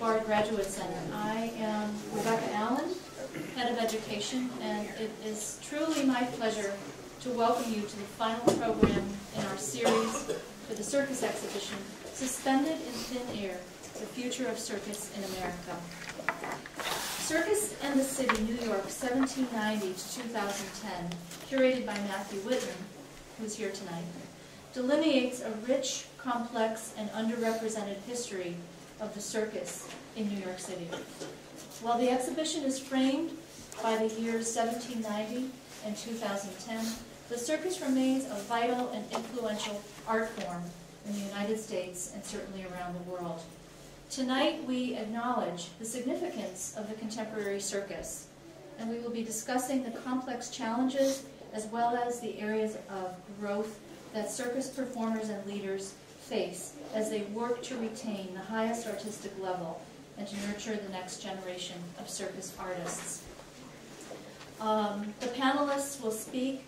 Bard Graduate Center. I am Rebecca Allen, Head of Education, and it is truly my pleasure to welcome you to the final program in our series for the Circus exhibition, Suspended in Thin Air, the Future of Circus in America. Circus and the City, New York, 1790 to 2010, curated by Matthew Wittmann, who's here tonight, delineates a rich, complex, and underrepresented history of the circus in New York City. While the exhibition is framed by the years 1790 and 2010, the circus remains a vital and influential art form in the United States and certainly around the world. Tonight we acknowledge the significance of the contemporary circus, and we will be discussing the complex challenges as well as the areas of growth that circus performers and leaders face as they work to retain the highest artistic level and to nurture the next generation of circus artists. The panelists will speak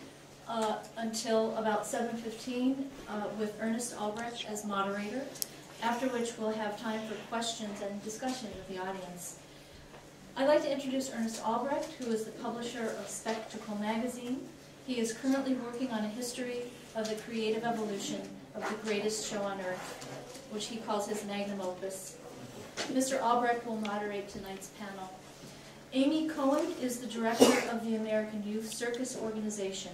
until about 7:15 with Ernest Albrecht as moderator, after which we'll have time for questions and discussion with the audience. I'd like to introduce Ernest Albrecht, who is the publisher of Spectacle magazine. He is currently working on a history of the creative evolution of the greatest show on earth, which he calls his magnum opus. Mr. Albrecht will moderate tonight's panel. Amy Cohen is the director of the American Youth Circus Organization.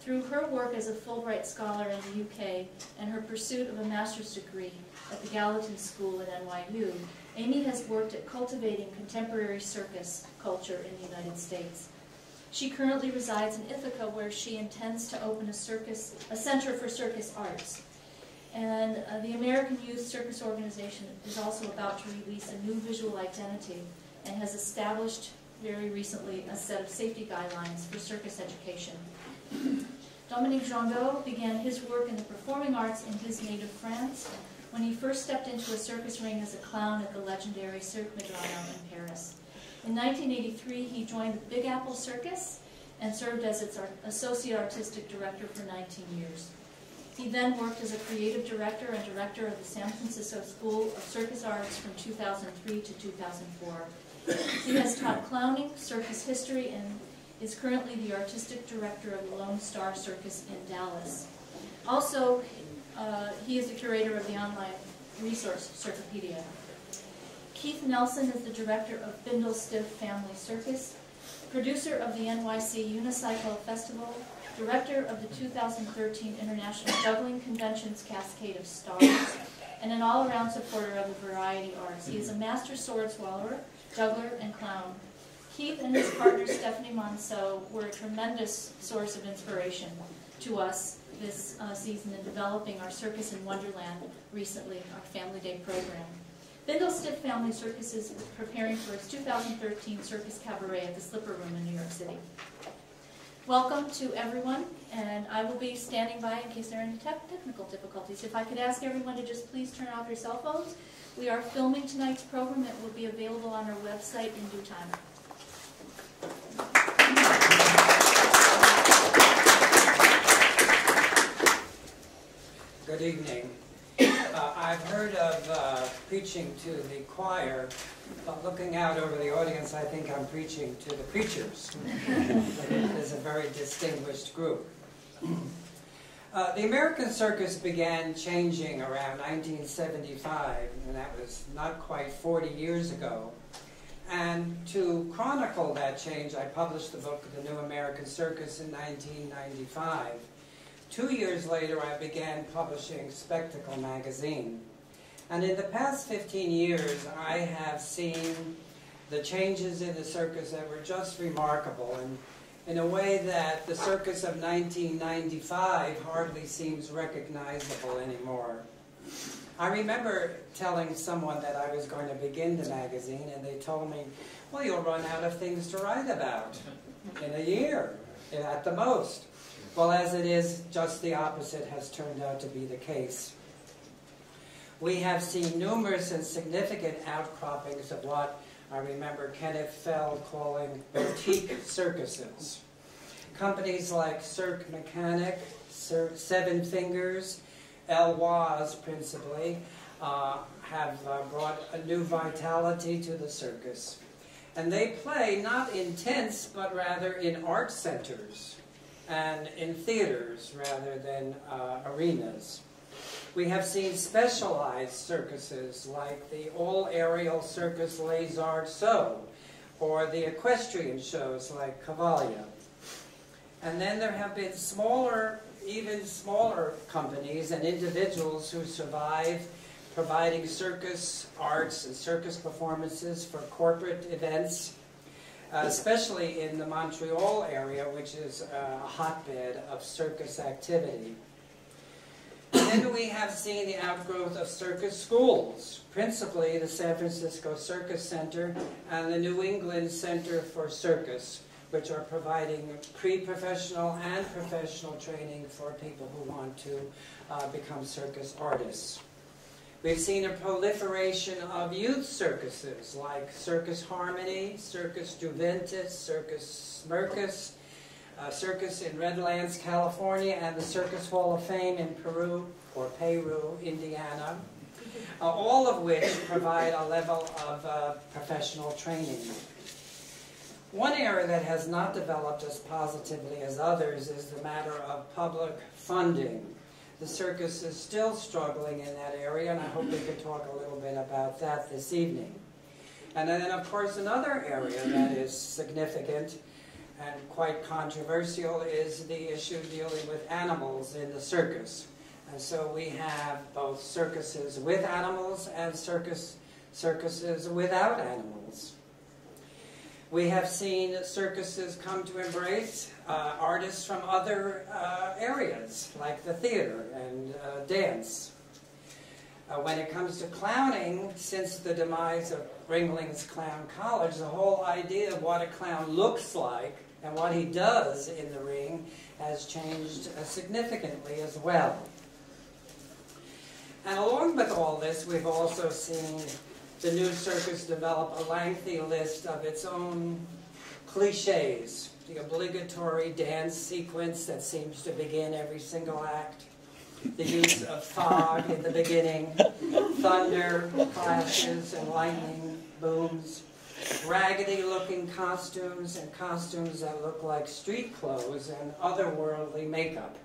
Through her work as a Fulbright scholar in the UK and her pursuit of a master's degree at the Gallatin School at NYU, Amy has worked at cultivating contemporary circus culture in the United States. She currently resides in Ithaca, where she intends to open a center for circus arts. And the American Youth Circus Organization is also about to release a new visual identity and has established very recently a set of safety guidelines for circus education. Dominique Jando began his work in the performing arts in his native France when he first stepped into a circus ring as a clown at the legendary Cirque Medrano in Paris. In 1983, he joined the Big Apple Circus and served as its associate artistic director for 19 years. He then worked as a creative director and director of the San Francisco School of Circus Arts from 2003 to 2004. He has taught clowning, circus history, and is currently the artistic director of the Lone Star Circus in Dallas. Also, he is the curator of the online resource Circopedia. Keith Nelson is the director of Bindlestiff Family Circus, producer of the NYC Unicycle Festival, director of the 2013 International Juggling Convention's Cascade of Stars, and an all-around supporter of the variety arts. He is a master sword swallower, juggler, and clown. Keith and his partner Stephanie Monceau were a tremendous source of inspiration to us this season in developing our Circus in Wonderland recently, our Family Day program. Bindlestiff Family Circus is preparing for its 2013 Circus Cabaret at the Slipper Room in New York City. Welcome to everyone, and I will be standing by in case there are any technical difficulties. If I could ask everyone to just please turn off your cell phones. We are filming tonight's program. It will be available on our website in due time. Good evening. I've heard of preaching to the choir, but looking out over the audience, I think I'm preaching to the preachers. It is a very distinguished group. The American circus began changing around 1975, and that was not quite 40 years ago. And to chronicle that change, I published the book, The New American Circus, in 1995. 2 years later, I began publishing Spectacle magazine. And in the past 15 years, I have seen the changes in the circus that were just remarkable, and in a way that the circus of 1995 hardly seems recognizable anymore. I remember telling someone that I was going to begin the magazine, and they told me, well, you'll run out of things to write about in a year, at the most. Well, as it is, just the opposite has turned out to be the case. We have seen numerous and significant outcroppings of what I remember Kenneth Feld calling boutique circuses. Companies like Cirque Mechanic, Seven Fingers, El Waz principally, have brought a new vitality to the circus. And they play not in tents, but rather in art centers and in theaters rather than arenas. We have seen specialized circuses like the all-aerial circus Les Arts Sceaux, or the equestrian shows like Cavalia. And then there have been smaller, even smaller companies and individuals who survive providing circus arts and circus performances for corporate events, especially in the Montreal area, which is a hotbed of circus activity. And then we have seen the outgrowth of circus schools, principally the San Francisco Circus Center and the New England Center for Circus, which are providing pre-professional and professional training for people who want to become circus artists. We've seen a proliferation of youth circuses like Circus Harmony, Circus Juventus, Circus Smirkus, Circus in Redlands, California, and the Circus Hall of Fame in Peru, Indiana, all of which provide a level of professional training. One area that has not developed as positively as others is the matter of public funding. The circus is still struggling in that area, and I hope we can talk a little bit about that this evening. And then, of course, another area that is significant and quite controversial is the issue dealing with animals in the circus. And so we have both circuses with animals and circuses without animals. We have seen circuses come to embrace artists from other areas, like the theater and dance. When it comes to clowning, since the demise of Ringling's Clown College, the whole idea of what a clown looks like and what he does in the ring has changed significantly as well. And along with all this, we've also seen the new circus develop a lengthy list of its own cliches. The obligatory dance sequence that seems to begin every single act. The use of fog in the beginning. Thunder, flashes, and lightning booms. Raggedy-looking costumes and costumes that look like street clothes and otherworldly makeup.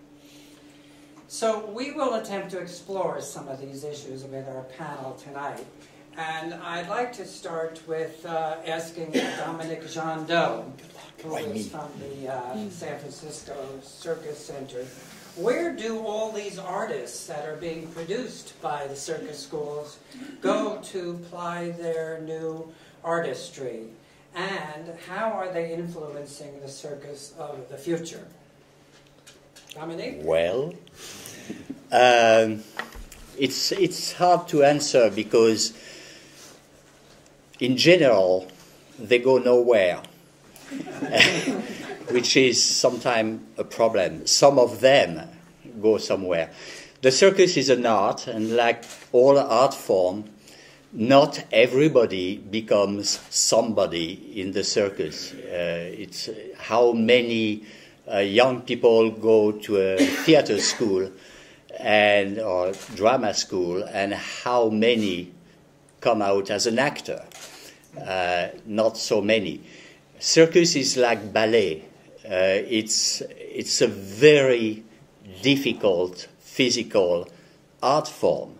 So we will attempt to explore some of these issues with our panel tonight. And I'd like to start with asking Dominique Jando, who is from the San Francisco Circus Center. Where do all these artists that are being produced by the circus schools go to ply their new artistry? And how are they influencing the circus of the future? Dominique? Well, it's hard to answer because in general, they go nowhere, which is sometimes a problem. Some of them go somewhere. The circus is an art, and like all art form, not everybody becomes somebody in the circus. It's how many young people go to a theater school or drama school, and how many come out as an actor. Not so many. Circus is like ballet. It's a very difficult physical art form,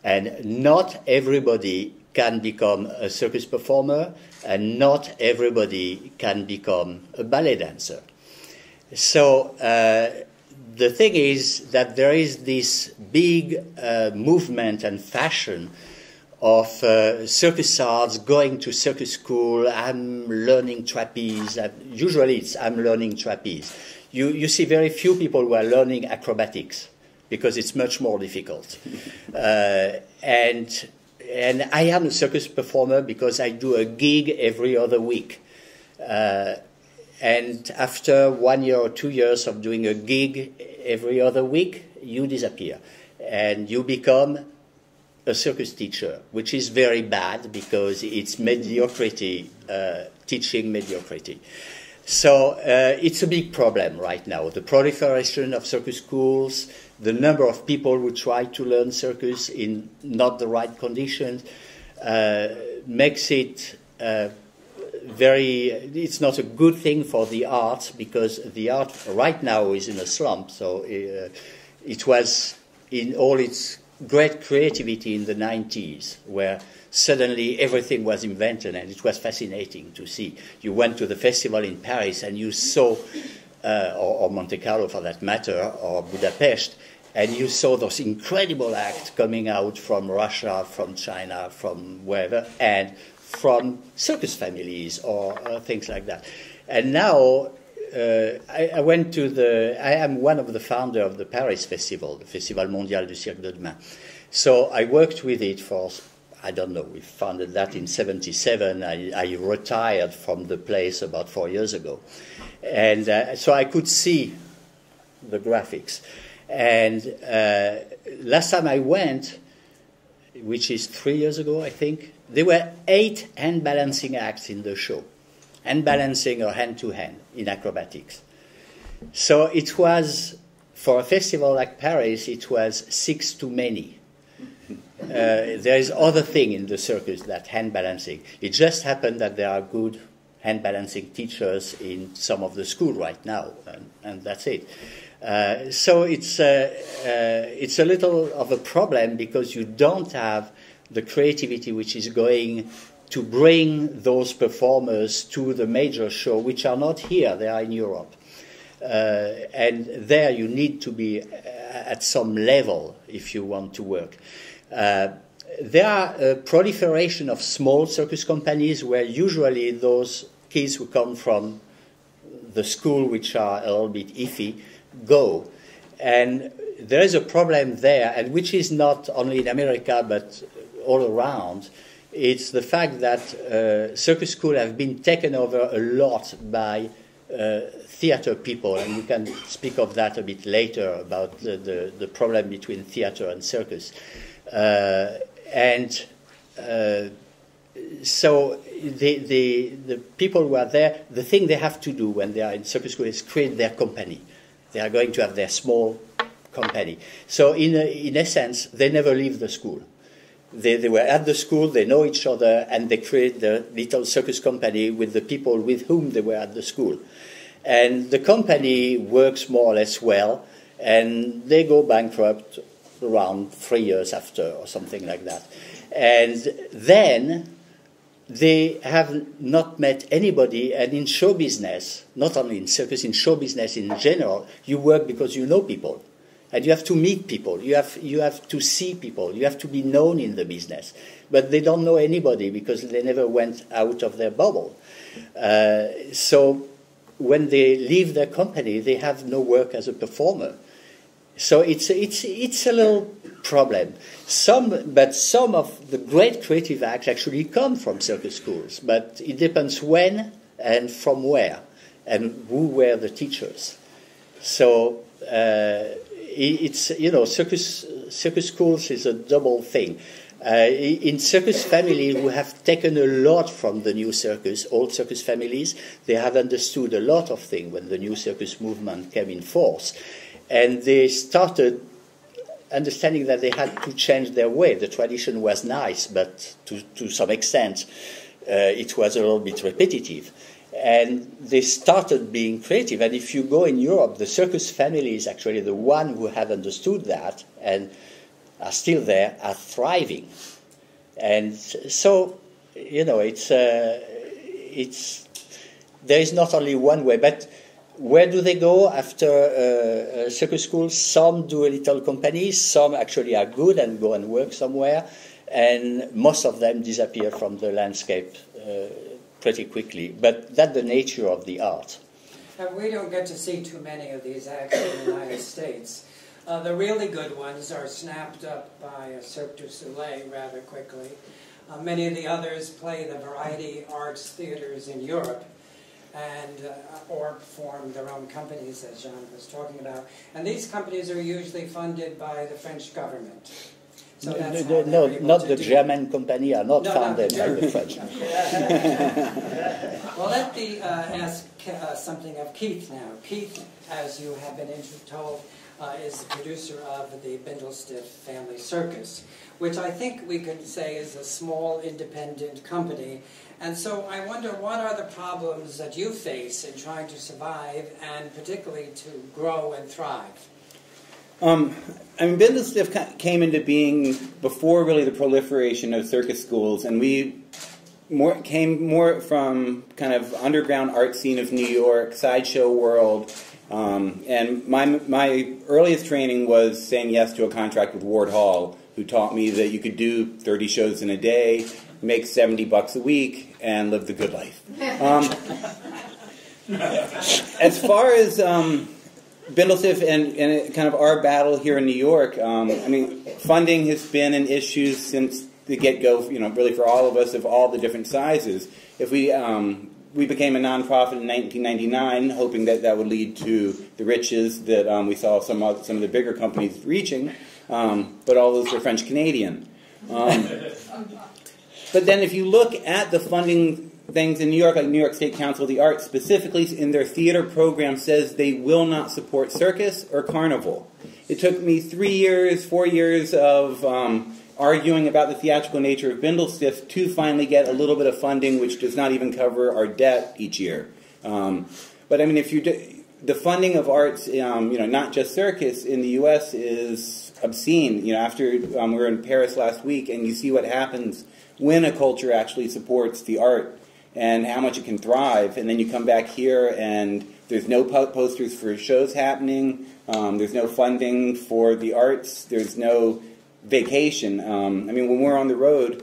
and not everybody can become a circus performer, and not everybody can become a ballet dancer. So the thing is that there is this big movement and fashion of circus arts, going to circus school. I'm learning trapeze. Usually I'm learning trapeze. You see very few people who are learning acrobatics because it's much more difficult. And I am a circus performer because I do a gig every other week. And after 1 year or 2 years of doing a gig every other week, you disappear. And you become a circus teacher, which is very bad because it's mediocrity, teaching mediocrity. So it's a big problem right now. The proliferation of circus schools, the number of people who try to learn circus in not the right conditions, makes it it's not a good thing for the art, because the art right now is in a slump. So it was in all its great creativity in the 90s, where suddenly everything was invented, and it was fascinating to see. You went to the festival in Paris and you saw, or Monte Carlo for that matter, or Budapest, and you saw those incredible acts coming out from Russia, from China, from wherever, and from circus families or things like that. And now I went to I am one of the founders of the Paris Festival, the Festival Mondial du Cirque de Demain. So I worked with it for, I don't know, we founded that in 1977. I retired from the place about 4 years ago. And so I could see the graphics. And last time I went, which is 3 years ago, I think, there were 8 hand balancing acts in the show. Hand balancing or hand-to-hand in acrobatics. So it was, for a festival like Paris, it was 6 too many. There is other thing in the circus that hand balancing. It just happened that there are good hand balancing teachers in some of the school right now, and that's it. So it's a little of a problem, because you don't have the creativity which is going to bring those performers to the major show, which are not here, they are in Europe. And there you need to be at some level if you want to work. There are a proliferation of small circus companies where usually those kids who come from the school, which are a little bit iffy, go. And there is a problem there, and which is not only in America but all around. It's the fact that circus schools have been taken over a lot by theater people, and we can speak of that a bit later about the problem between theater and circus. So the people who are there, the thing they have to do when they are in circus school is create their company. They are going to have their small company. So in essence, they never leave the school. They were at the school, they know each other, and they create the little circus company with the people with whom they were at the school. And the company works more or less well, and they go bankrupt around 3 years after or something like that. And then they have not met anybody, and in show business, not only in circus, in show business in general, you work because you know people. And you have to meet people, you have to see people, you have to be known in the business. But they don't know anybody because they never went out of their bubble. So when they leave their company, they have no work as a performer. So it's a little problem. But some of the great creative acts actually come from circus schools. But it depends when and from where and who were the teachers. So it's, you know, circus schools is a double thing. In circus families who have taken a lot from the new circus, old circus families, they have understood a lot of things when the new circus movement came in force. And they started understanding that they had to change their way. The tradition was nice, but to some extent it was a little bit repetitive. And they started being creative. And if you go in Europe, the circus family is actually the one who have understood that and are still there, are thriving. And so, you know, there is not only one way, but where do they go after circus school? Some do a little company, some actually are good and go and work somewhere, and most of them disappear from the landscape pretty quickly. But that's the nature of the art. We don't get to see too many of these acts in the United States. The really good ones are snapped up by Cirque du Soleil rather quickly. Many of the others play the variety arts theaters in Europe, and or form their own companies, as Jean was talking about. And these companies are usually funded by the French government. So no, not the German company are not funded by the French. Well, let me ask something of Keith now. Keith, as you have been told, is the producer of the Bindlestiff Family Circus, which I think we could say is a small independent company. And so I wonder, what are the problems that you face in trying to survive and particularly to grow and thrive? I mean, Bindlestiff came into being before really the proliferation of circus schools, and we came more from kind of underground art scene of New York, sideshow world, and my earliest training was saying yes to a contract with Ward Hall, who taught me that you could do 30 shows in a day, make $70 a week, and live the good life. As far as Bindlestiff and kind of our battle here in New York, I mean, funding has been an issue since the get-go, really for all of us of all the different sizes. If we became a nonprofit in 1999, hoping that that would lead to the riches that we saw some of the bigger companies reaching, but all those were French-Canadian. But then if you look at the funding things in New York, like New York State Council of the Arts, specifically in their theater program, says they will not support circus or carnival. It took me 4 years of arguing about the theatrical nature of Bindlestiff to finally get a little bit of funding, which does not even cover our debt each year. But I mean, if the funding of arts, not just circus in the U.S. is obscene. After we were in Paris last week, and you see what happens when a culture actually supports the art and how much it can thrive, and then you come back here and there's no posters for shows happening, there's no funding for the arts, there's no vacation. I mean, when we're on the road,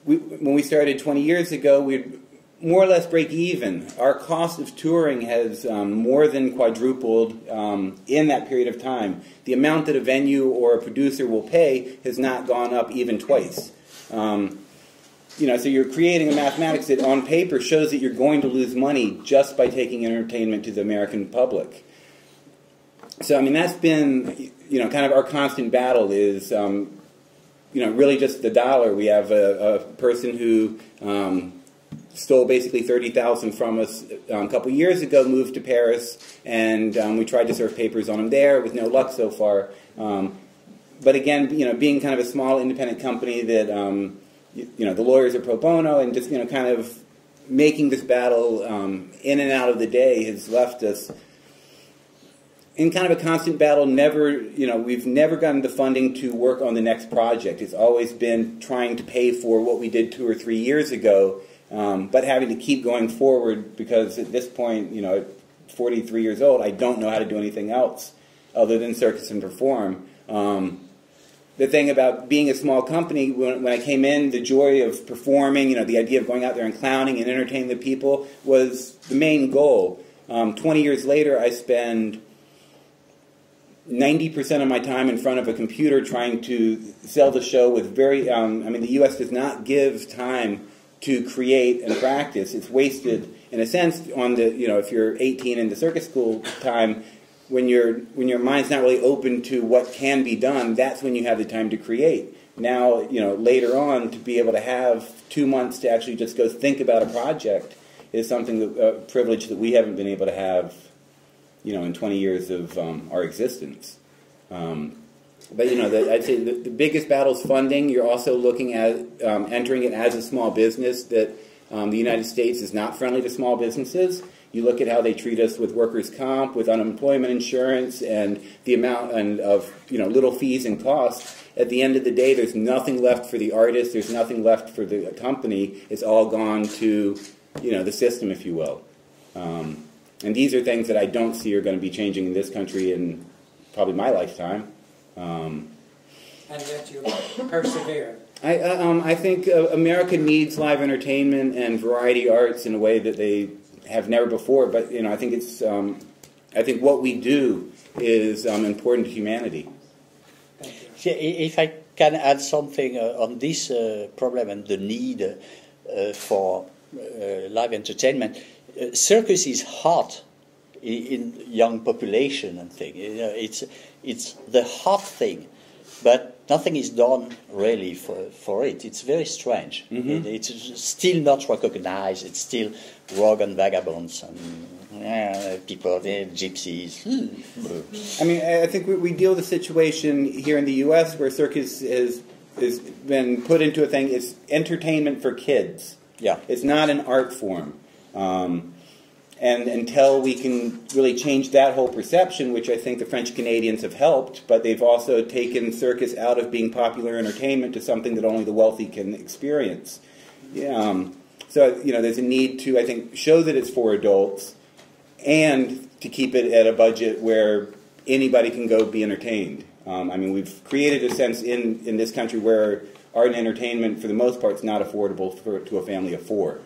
when we started 20 years ago, we'd more or less break even. Our cost of touring has more than quadrupled in that period of time. The amount that a venue or a producer will pay has not gone up even twice. So you're creating a mathematics that on paper shows that you're going to lose money just by taking entertainment to the American public. So, I mean, that's been, kind of our constant battle is, really just the dollar. We have a person who stole basically $30,000 from us a couple years ago, moved to Paris, and we tried to serve papers on him there with no luck so far. But again, being kind of a small independent company that, the lawyers are pro bono, and just, kind of making this battle in and out of the day has left us in kind of a constant battle. We've never gotten the funding to work on the next project. It's always been trying to pay for what we did 2 or 3 years ago, but having to keep going forward because at this point, at 43 years old, I don't know how to do anything else other than circus and perform. The thing about being a small company, when I came in, the joy of performing, the idea of going out there and clowning and entertaining the people was the main goal. 20 years later, I spend 90% of my time in front of a computer trying to sell the show with the U.S. does not give time to create and practice. It's wasted, in a sense, on the, if you're 18 in the circus school time, when your mind's not really open to what can be done, that's when you have the time to create. Now, later on, to be able to have 2 months to actually just go think about a project is something a privilege that we haven't been able to have, in 20 years of our existence. But I'd say the biggest battle is funding. You're also looking at entering it as a small business. That the United States is not friendly to small businesses. You look at how they treat us with workers' comp, with unemployment insurance, and the amount of little fees and costs. At the end of the day, there's nothing left for the artist. There's nothing left for the company. It's all gone to the system, if you will. And these are things that I don't see are going to be changing in this country in probably my lifetime. And yet you persevere. I think America needs live entertainment and variety arts in a way that they have never before. But I think it's I think what we do is important to humanity. If I can add something on this problem and the need for live entertainment, circus is hot in young population and thing. It's the hot thing but nothing is done really for it. It's very strange. It's still not recognized. It's still rogue and vagabonds and people, gypsies. I mean, I think we deal with a situation here in the U.S. where circus has been put into a thing. It's entertainment for kids. Yeah. It's not an art form. And until we can really change that whole perception, which I think the French Canadians have helped, but they've also taken circus out of being popular entertainment to something that only the wealthy can experience. So, there's a need to, I think, show that it's for adults and to keep it at a budget where anybody can go be entertained. I mean, we've created a sense in this country where art and entertainment, for the most part, is not affordable to a family of four.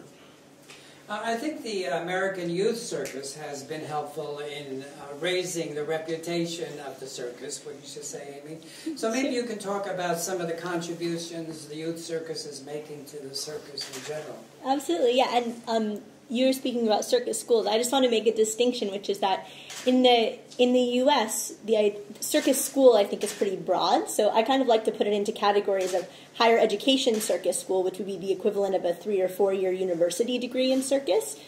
I think the American Youth Circus has been helpful in raising the reputation of the circus, wouldn't you say, Amy? So maybe you can talk about some of the contributions the Youth Circus is making to the circus in general. Absolutely, yeah. And you were speaking about circus schools. I just want to make a distinction, which is that in the U.S., the circus school, I think, is pretty broad. So I kind of like to put it into categories of higher education circus school, which would be the equivalent of a 3 or 4 year university degree in circus,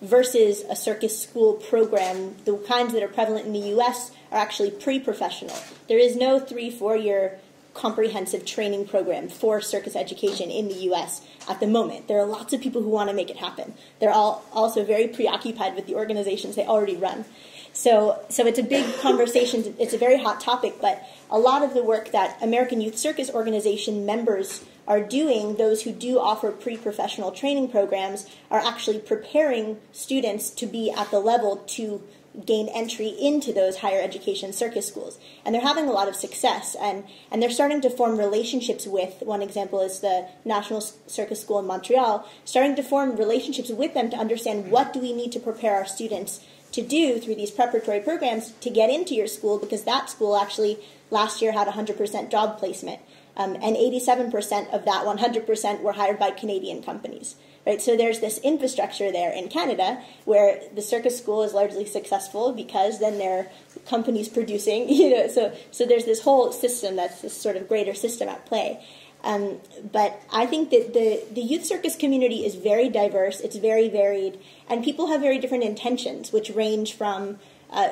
versus a circus school program. The kinds that are prevalent in the U.S. are actually pre-professional. There is no 3-4 year comprehensive training program for circus education in the U.S. at the moment. There are lots of people who want to make it happen. They're all also very preoccupied with the organizations they already run. So it's a big conversation. It's a very hot topic, but a lot of the work that American Youth Circus Organization members are doing, those who do offer pre-professional training programs, are actually preparing students to be at the level to gain entry into those higher education circus schools. And they're having a lot of success, and they're starting to form relationships with, one example is the National Circus School in Montreal, starting to form relationships with them to understand what do we need to prepare our students to do through these preparatory programs to get into your school, because that school actually last year had 100% job placement, and 87% of that 100% were hired by Canadian companies. Right, so there's this infrastructure there in Canada where the circus school is largely successful because then there are companies producing, so there's this whole system that's this sort of greater system at play. But I think that the youth circus community is very diverse, it's very varied, and people have very different intentions, which range from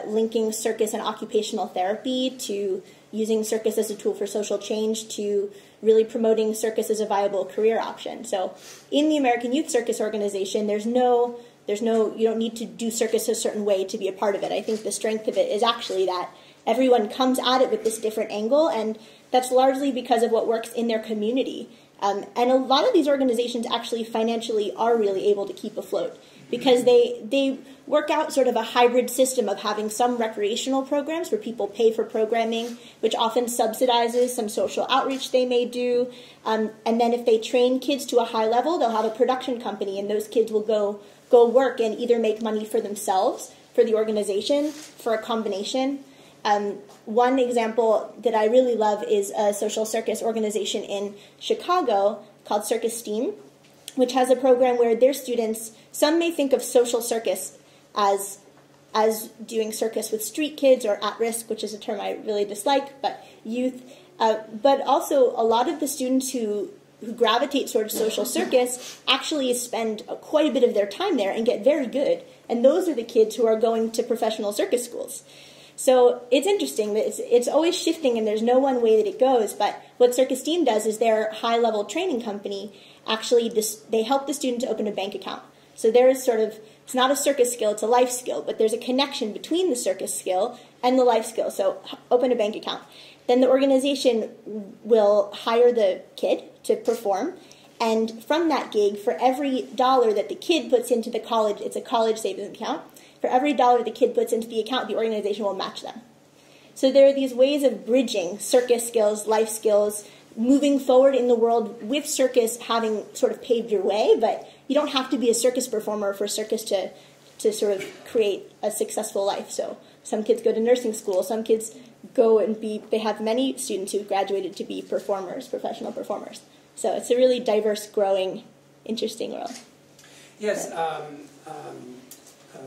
linking circus and occupational therapy to using circus as a tool for social change to really promoting circus as a viable career option. So in the American Youth Circus Organization, you don't need to do circus a certain way to be a part of it. I think the strength of it is actually that everyone comes at it with this different angle, and that's largely because of what works in their community. And a lot of these organizations actually financially are really able to keep afloat because they work out sort of a hybrid system of having some recreational programs where people pay for programming, which often subsidizes some social outreach they may do. And then if they train kids to a high level, they'll have a production company, and those kids will go work and either make money for themselves, for the organization, for a combination. One example that I really love is a social circus organization in Chicago called Circus STEAM, which has a program where their students, some may think of social circus as doing circus with street kids or at risk, which is a term I really dislike, but youth. But also a lot of the students who gravitate towards social circus actually spend quite a bit of their time there and get very good. And those are the kids who are going to professional circus schools. So it's interesting that it's always shifting and there's no one way that it goes. But what Circus Team does is their high-level training company actually they help the student to open a bank account. So there's sort of, it's not a circus skill, it's a life skill, but there's a connection between the circus skill and the life skill. So open a bank account. Then the organization will hire the kid to perform, and from that gig, for every dollar that the kid puts into the college, it's a college savings account, for every dollar the kid puts into the account, the organization will match them. So there are these ways of bridging circus skills, life skills, moving forward in the world with circus having sort of paved your way, but you don't have to be a circus performer for circus to sort of create a successful life. So some kids go to nursing school, some kids go and they have many students who've graduated to be performers, professional performers. So it's a really diverse, growing, interesting world. Yes,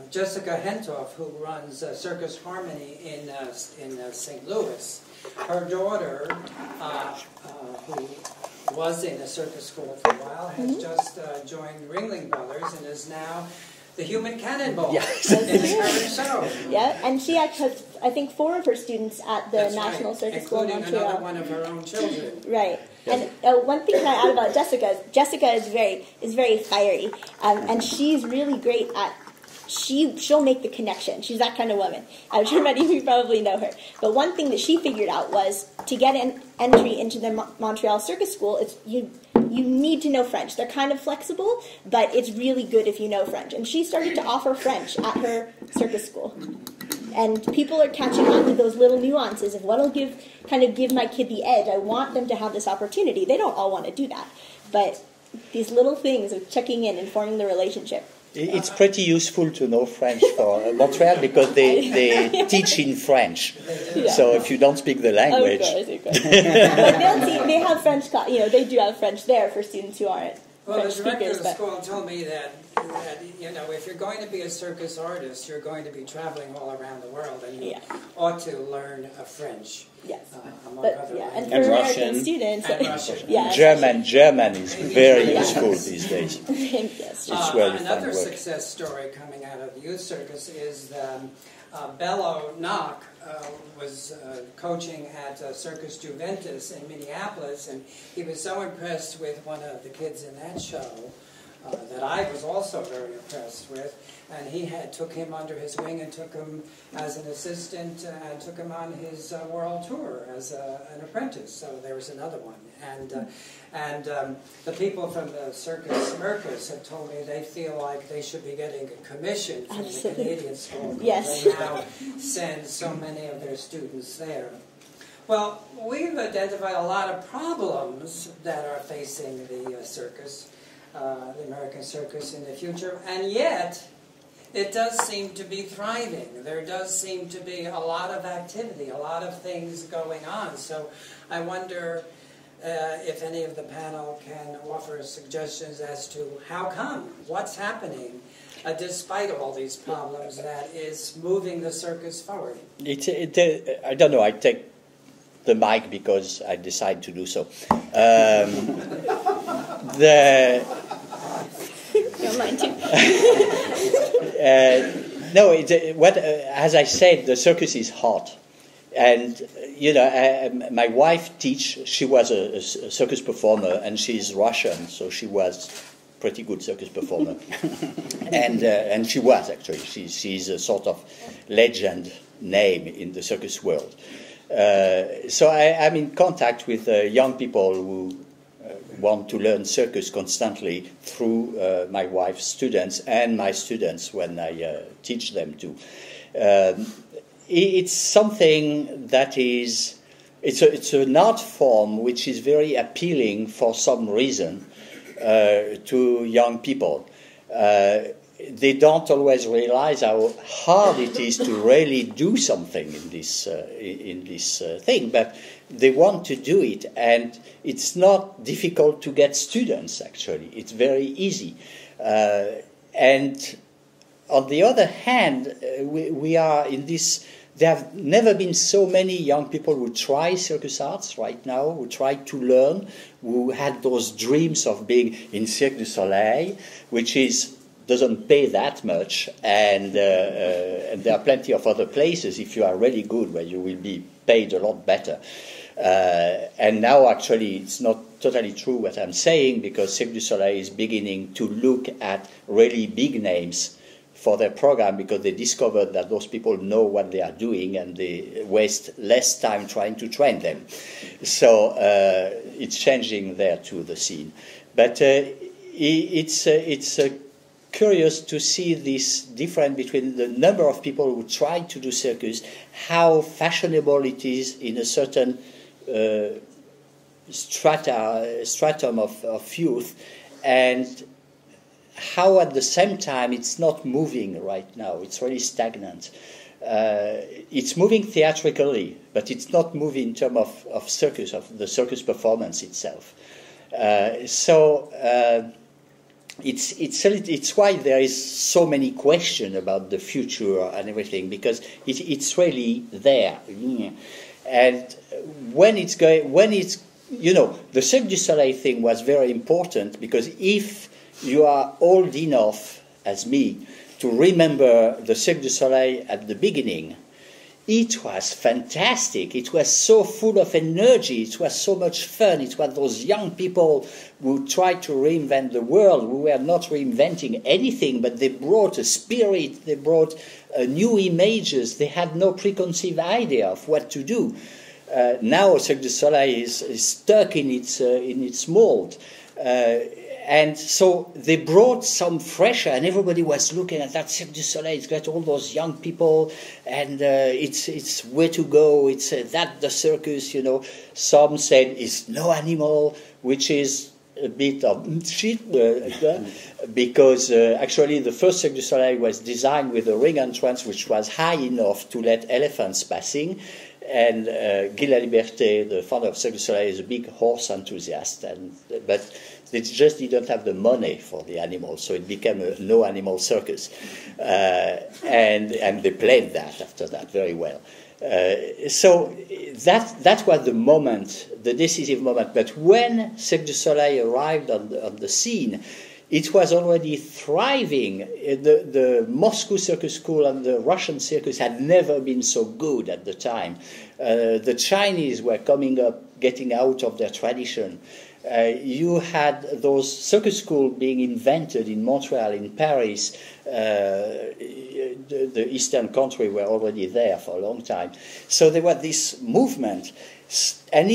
Jessica Hentoff, who runs Circus Harmony in St. Louis, Her daughter, who was in a circus school for a while, has just joined Ringling Brothers and is now the human cannonball in the current show. Yeah, and she actually has, I think, 4 of her students at the That's National right, Circus School in including Montreal. another one of her own children. Right. And one thing that I add about Jessica is very fiery, and she's really great at. She'll make the connection. She's that kind of woman. I'm sure many of you probably know her. But one thing that she figured out was to get an entry into the Montreal Circus School, you need to know French. They're kind of flexible, but it's really good if you know French. And she started to offer French at her circus school. And people are catching on to those little nuances of what'll give my kid the edge. I want them to have this opportunity. They don't all want to do that. But these little things of checking in and forming the relationship. It's pretty useful to know French for Montreal because they teach in French. Yeah. So if you don't speak the language, Of course. But they have French. They do have French there for students who aren't Well, French the director speakers. of the school told me that if you're going to be a circus artist, you're going to be traveling all around the world, and you ought to learn French. Yes. Among But other and languages. for And American Russian. students, And Russian. yeah, German is very useful these days. yes. It's where you find Another work. success story coming out of the youth circus is Bello Knock was coaching at Circus Juventus in Minneapolis, and he was so impressed with one of the kids in that show that I was also very impressed with, and he took him under his wing and took him as an assistant and took him on his world tour as an apprentice. So there was another one, and the people from the Circus Circus have told me they feel like they should be getting a commission from the Canadian school because Yes. they now send so many of their students there. Well, we've identified a lot of problems that are facing the circus, the American circus in the future, and yet it does seem to be thriving. There does seem to be a lot of activity, a lot of things going on. So I wonder if any of the panel can offer suggestions as to how come, what's happening, despite all these problems, that is moving the circus forward. I don't know, I take the mic because I decide to do so. Don't mind too. No, as I said, the circus is hot. And, my wife she was a circus performer, and she's Russian, so she was pretty good circus performer. and she was, actually. She's a sort of legend name in the circus world. So I'm in contact with young people who want to learn circus constantly through my wife's students and my students when I teach them to. It's something that it's an art form which is very appealing for some reason to young people. They don't always realize how hard it is to really do something in this thing, but they want to do it, and it's not difficult to get students, actually. It's very easy. And on the other hand, we are in this. There have never been so many young people who try circus arts right now, who try to learn, who had those dreams of being in Cirque du Soleil, which doesn't pay that much, and there are plenty of other places, if you are really good, where you will be paid a lot better. And now, actually, it's not totally true what I'm saying, because Cirque du Soleil is beginning to look at really big names for their program, because they discovered that those people know what they are doing and they waste less time trying to train them. So it's changing there too, the scene. But it's curious to see this difference between the number of people who try to do circus, how fashionable it is in a certain stratum of youth, and how at the same time it's not moving right now. It's really stagnant. It's moving theatrically, but it's not moving in terms of circus, of the circus performance itself. It's why there is so many questions about the future and everything, because it's really there. And when it's the Cirque du Soleil thing was very important, because if you are old enough, as me, to remember the Cirque du Soleil at the beginning, it was fantastic. It was so full of energy. It was so much fun. It was those young people who tried to reinvent the world, who were not reinventing anything, but they brought a spirit, they brought new images. They had no preconceived idea of what to do. Now Cirque du Soleil is stuck in its mold. And so they brought some fresh air, and everybody was looking at that Cirque du Soleil. It's got all those young people, and it's where to go. It's that the circus, Some said it's no animal, which is a bit of shit, because actually the first Cirque du Soleil was designed with a ring entrance which was high enough to let elephants passing. And Guy Laliberté, the founder of Cirque du Soleil, is a big horse enthusiast, but they just didn't have the money for the animals, so it became a no-animal circus. And they played that after that very well. So that was the moment, the decisive moment. But when Cirque du Soleil arrived on the scene, it was already thriving. The Moscow Circus School and the Russian circus had never been so good at the time. The Chinese were coming up, getting out of their tradition. You had those circus schools being invented in Montreal, in Paris. The Eastern country were already there for a long time. So there was this movement, and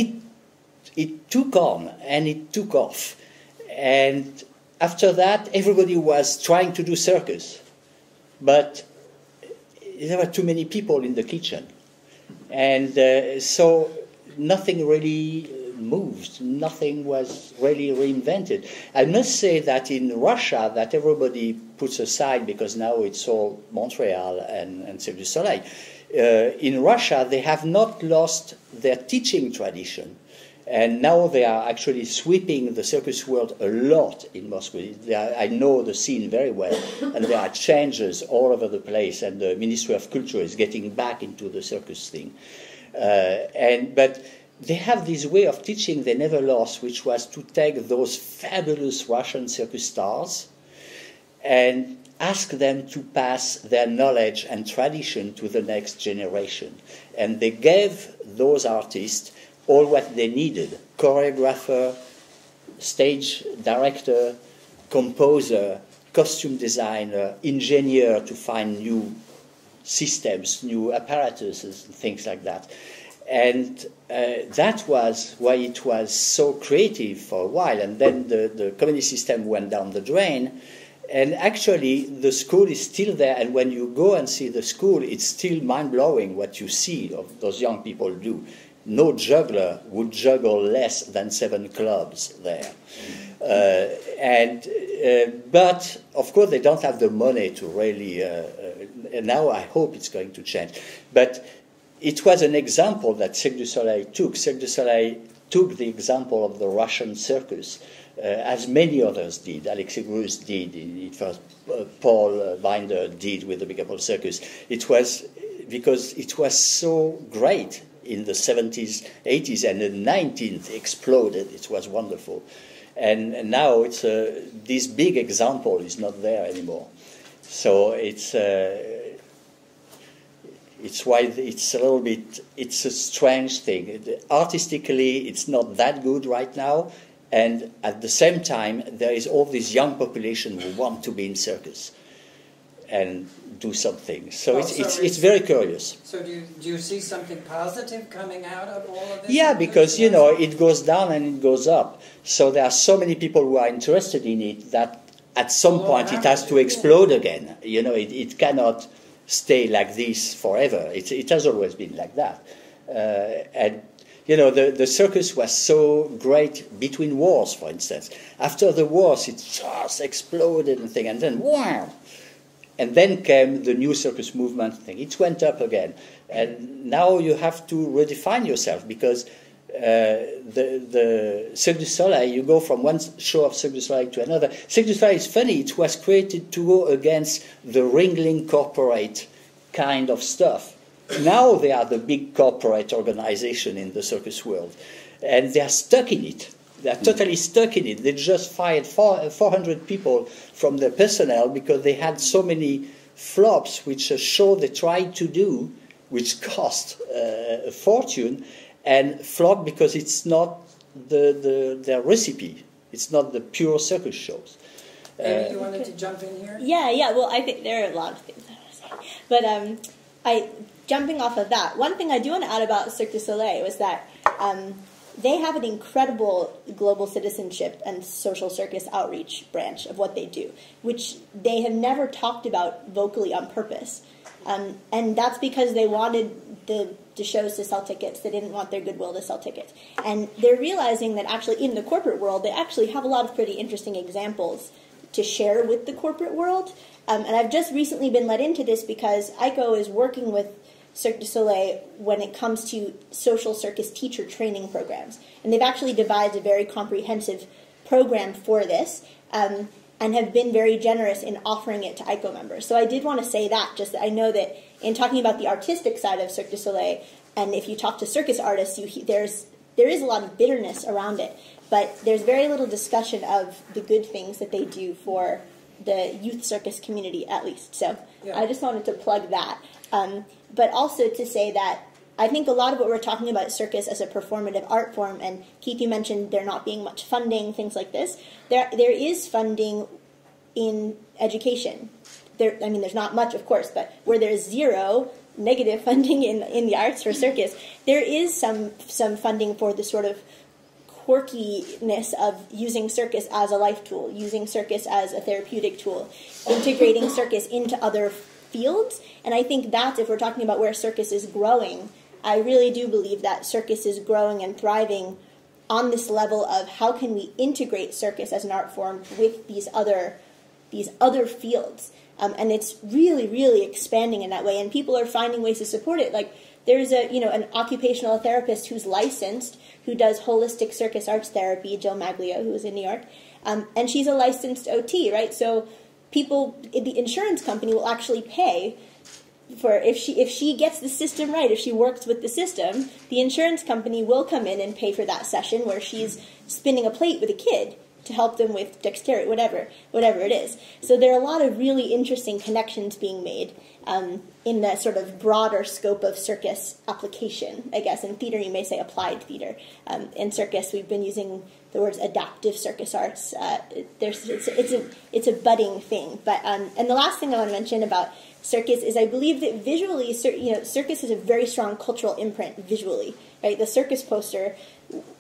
it took on, and it took off. And after that, everybody was trying to do circus. But there were too many people in the kitchen. And so nothing really moved. Nothing was really reinvented. I must say that in Russia, that everybody puts aside because now it's all Montreal and Cirque du Soleil. In Russia, they have not lost their teaching tradition. And now they are actually sweeping the circus world a lot in Moscow. I know the scene very well, and there are changes all over the place, and the Ministry of Culture is getting back into the circus thing. But they have this way of teaching they never lost, which was to take those fabulous Russian circus stars and ask them to pass their knowledge and tradition to the next generation. And they gave those artists all what they needed: choreographer, stage director, composer, costume designer, engineer to find new systems, new apparatuses, and things like that. And that was why it was so creative for a while. And then the communist system went down the drain. And actually, the school is still there. And when you go and see the school, it's still mind-blowing what you see of those young people do. No juggler would juggle less than 7 clubs there. But, of course, they don't have the money to really... now I hope it's going to change. But it was an example that Cirque du Soleil took. Cirque du Soleil took the example of the Russian circus, as many others did. Alexei Gruz did. It was Paul Binder did with the Big Apple Circus. It was because it was so great in the 70s, 80s, and the 19th exploded. It was wonderful. And now it's this big example is not there anymore. So it's why it's a little bit, it's a strange thing. Artistically, it's not that good right now, and at the same time, there is all this young population who want to be in circus and do something. So it's very curious. So do you see something positive coming out of all of this? Yeah, because, it goes down and it goes up. So there are so many people who are interested in it that at some point it has to explode again. It cannot stay like this forever. It has always been like that. The circus was so great between wars, for instance. After the wars, it just exploded and then wow! And then came the new circus movement thing. It went up again. And now you have to redefine yourself because the Cirque du Soleil, you go from one show of Cirque du Soleil to another. Cirque du Soleil is funny. It was created to go against the wrangling corporate kind of stuff. Now they are the big corporate organization in the circus world, and they are stuck in it. They are totally stuck in it. They just fired 400 people from their personnel because they had so many flops, which a show they tried to do, which cost a fortune, and flop because it's not their recipe. It's not the pure circus shows. Amy, you wanted to jump in here? Yeah. Well, I think there are a lot of things I want to say, but jumping off of that, one thing I do want to add about Cirque du Soleil was that they have an incredible global citizenship and social circus outreach branch of what they do, which they have never talked about vocally on purpose. And that's because they wanted the shows to sell tickets. They didn't want their goodwill to sell tickets. And they're realizing that actually in the corporate world, they actually have a lot of pretty interesting examples to share with the corporate world. And I've just recently been let into this because ICO is working with Cirque du Soleil when it comes to social circus teacher training programs. And they've actually devised a very comprehensive program for this and have been very generous in offering it to ICO members. So I did want to say that, just that I know that in talking about the artistic side of Cirque du Soleil, and if you talk to circus artists, there is a lot of bitterness around it, but there's very little discussion of the good things that they do for the youth circus community, at least. So yeah. I just wanted to plug that. But also to say that I think a lot of what we're talking about circus as a performative art form, and Keith, you mentioned there not being much funding, things like this. There is funding in education. There's not much, of course, but where there's zero negative funding in the arts for circus, there is some funding for the sort of quirkiness of using circus as a life tool, using circus as a therapeutic tool, integrating circus into other fields. And I think that's, if we're talking about where circus is growing, I really do believe that circus is growing and thriving on this level of how can we integrate circus as an art form with these other fields. And it's really, really expanding in that way, and people are finding ways to support it. Like there's an occupational therapist who's licensed, who does holistic circus arts therapy, Jill Maglio, who is in New York, and she's a licensed OT, right? So the insurance company will actually pay for, if she gets the system right, if she works with the system, the insurance company will come in and pay for that session where she's spinning a plate with a kid to help them with dexterity, whatever it is. So there are a lot of really interesting connections being made in the sort of broader scope of circus application, I guess. In theater, you may say applied theater. In circus, we've been using the words adaptive circus arts. It's a budding thing. But and the last thing I want to mention about circus is I believe that visually, circus has a very strong cultural imprint visually. Right, the circus poster.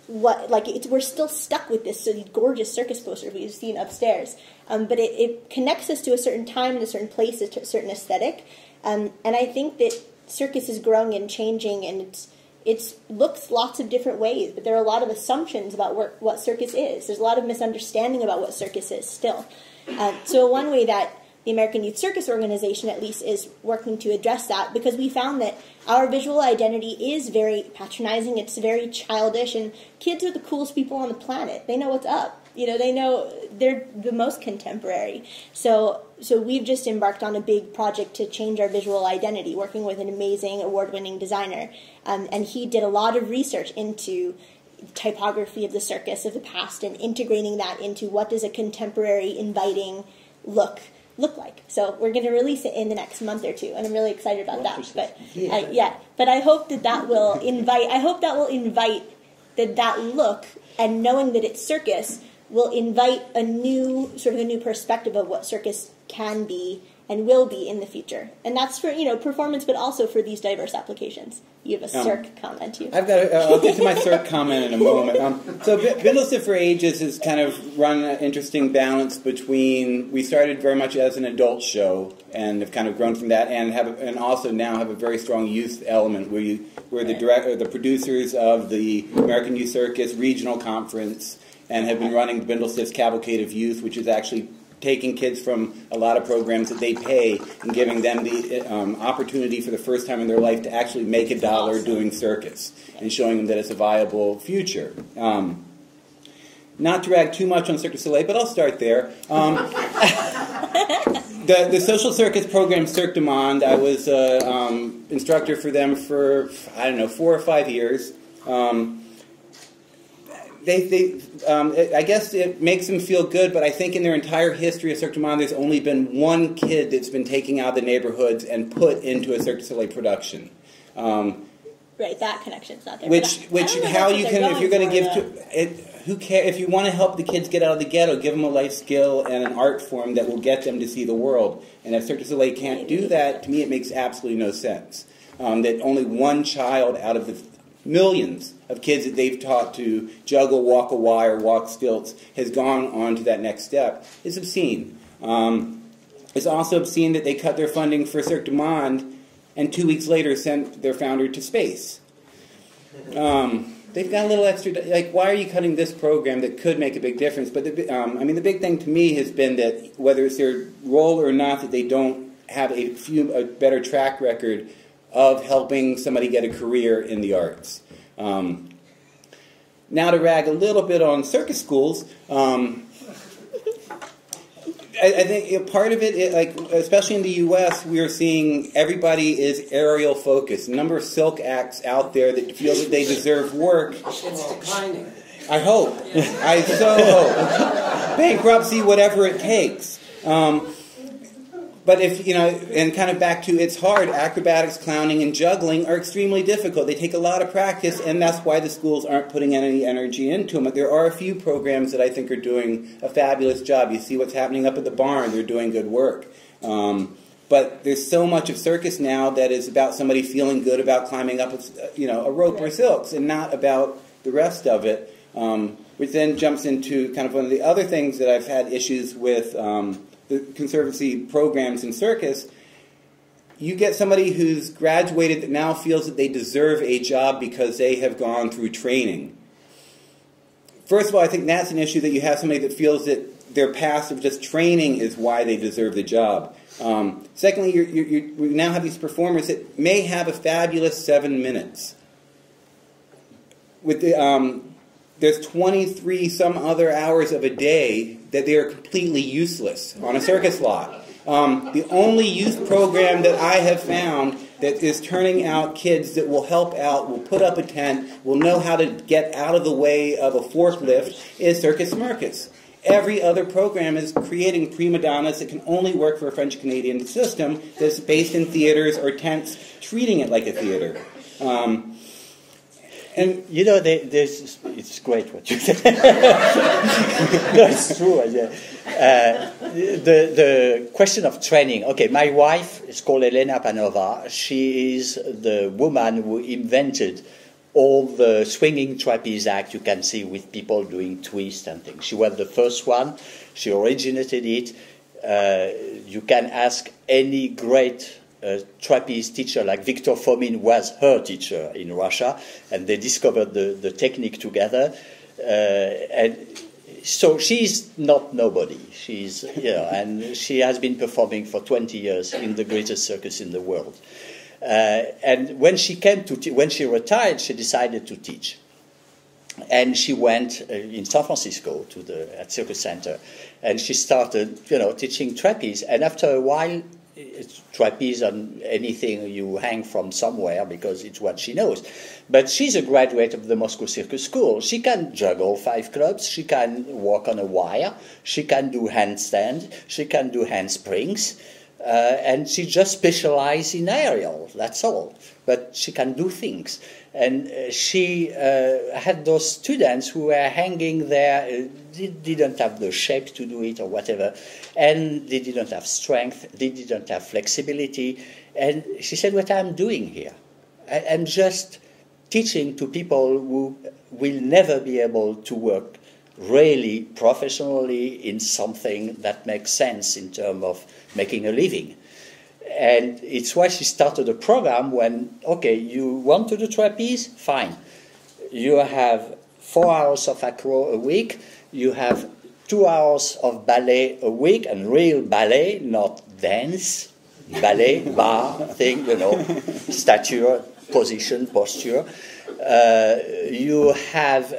We're still stuck with this gorgeous circus poster we've seen upstairs, but it connects us to a certain time and a certain place, a certain aesthetic, and I think that circus is growing and changing, and it looks lots of different ways, but there are a lot of assumptions about what circus is. There's a lot of misunderstanding about what circus is still. So one way that the American Youth Circus Organization, at least, is working to address that, because we found that our visual identity is very patronizing, it's very childish, and kids are the coolest people on the planet. They know what's up. They know they're the most contemporary. So we've just embarked on a big project to change our visual identity, working with an amazing award-winning designer. And he did a lot of research into typography of the circus of the past and integrating that into what does a contemporary, inviting look like. So we're going to release it in the next month or two, and I'm really excited about that. But but I hope that will invite. I hope that will invite that look, and knowing that it's circus will invite a new perspective of what circus can be and will be in the future. And that's for performance, but also for these diverse applications. You have a Cirque comment too. I'll get to my Cirque comment in a moment. So Bindlestiff for Ages has kind of run an interesting balance between, we started very much as an adult show and have kind of grown from that, and also now have a very strong youth element where we're the producers of the American Youth Circus Regional Conference and have been running Bindlestiff's Cavalcade of Youth, which is actually taking kids from a lot of programs that they pay and giving them the opportunity for the first time in their life to actually make a dollar doing circus and showing them that it's a viable future. Not to rag too much on Cirque du Soleil, but I'll start there. The social circus program Cirque du Monde, I was instructor for them for, I don't know, 4 or 5 years. I guess it makes them feel good, but I think in their entire history of Cirque du Monde, there's only been one kid that's been taken out of the neighborhoods and put into a Cirque du Soleil production. Right, that connection's not there. Which how you can, if you're going to give to it, who care if you want to help the kids get out of the ghetto, give them a life skill and an art form that will get them to see the world. And if Cirque du Soleil can't do that, to me it makes absolutely no sense. That only one child out of the millions of kids that they've taught to juggle, walk a wire, walk stilts, has gone on to that next step is obscene. It's also obscene that they cut their funding for Cirque du Monde and 2 weeks later sent their founder to space. They've got a little extra, like, why are you cutting this program that could make a big difference? But, the big thing to me has been that whether it's their role or not, that they don't have a better track record of helping somebody get a career in the arts. Now to rag a little bit on circus schools, I think part of it, like especially in the U.S., we are seeing everybody is aerial focused. A number of silk acts out there that feel that they deserve work. It's declining. I hope. I so hope. Bankruptcy, whatever it takes. But if, and kind of back to it's hard, acrobatics, clowning, and juggling are extremely difficult. They take a lot of practice, and that's why the schools aren't putting any energy into them. But there are a few programs that I think are doing a fabulous job. You see what's happening up at the barn. They're doing good work. But there's so much of circus now that is about somebody feeling good about climbing up a rope or silks and not about the rest of it, which then jumps into kind of one of the other things that I've had issues with the conservancy programs in circus. You get somebody who's graduated that now feels that they deserve a job because they have gone through training. First of all, I think that's an issue, that you have somebody that feels that their past of just training is why they deserve the job. Secondly, we now have these performers that may have a fabulous 7 minutes. With the, there's 23 some other hours of a day that they are completely useless on a circus lot. The only youth program that I have found that is turning out kids that will help out, will put up a tent, will know how to get out of the way of a forklift is Circus Circus. Every other program is creating prima donnas that can only work for a French-Canadian system that's based in theaters or tents, treating it like a theater. And it's great what you said. No, it's true. The question of training. Okay, my wife is called Elena Panova. She is the woman who invented all the swinging trapeze act you can see with people doing twists and things. She was the first one. She originated it. You can ask any great trapeze teacher, like Victor Fomin was her teacher in Russia, and they discovered the technique together. And so she's not nobody. She's, and she has been performing for 20 years in the greatest circus in the world. And when she came to when she retired, she decided to teach. And she went in San Francisco to at Circus Center, and she started, teaching trapeze. And after a while, it's trapeze on anything you hang from somewhere because it's what she knows. But she's a graduate of the Moscow Circus School. She can juggle 5 clubs. She can walk on a wire. She can do handstand. She can do handsprings. And she just specializes in aerial. That's all. But she can do things. And she had those students who were hanging there, didn't have the shape to do it or whatever, and they didn't have strength, they didn't have flexibility. And she said, what I'm doing here, I'm just teaching to people who will never be able to work really professionally in something that makes sense in terms of making a living. And it's why she started a program when, okay, you want to do trapeze? Fine. You have 4 hours of acro a week. You have 2 hours of ballet a week, and real ballet, not dance. Ballet, bar, thing, stature, position, posture. You have,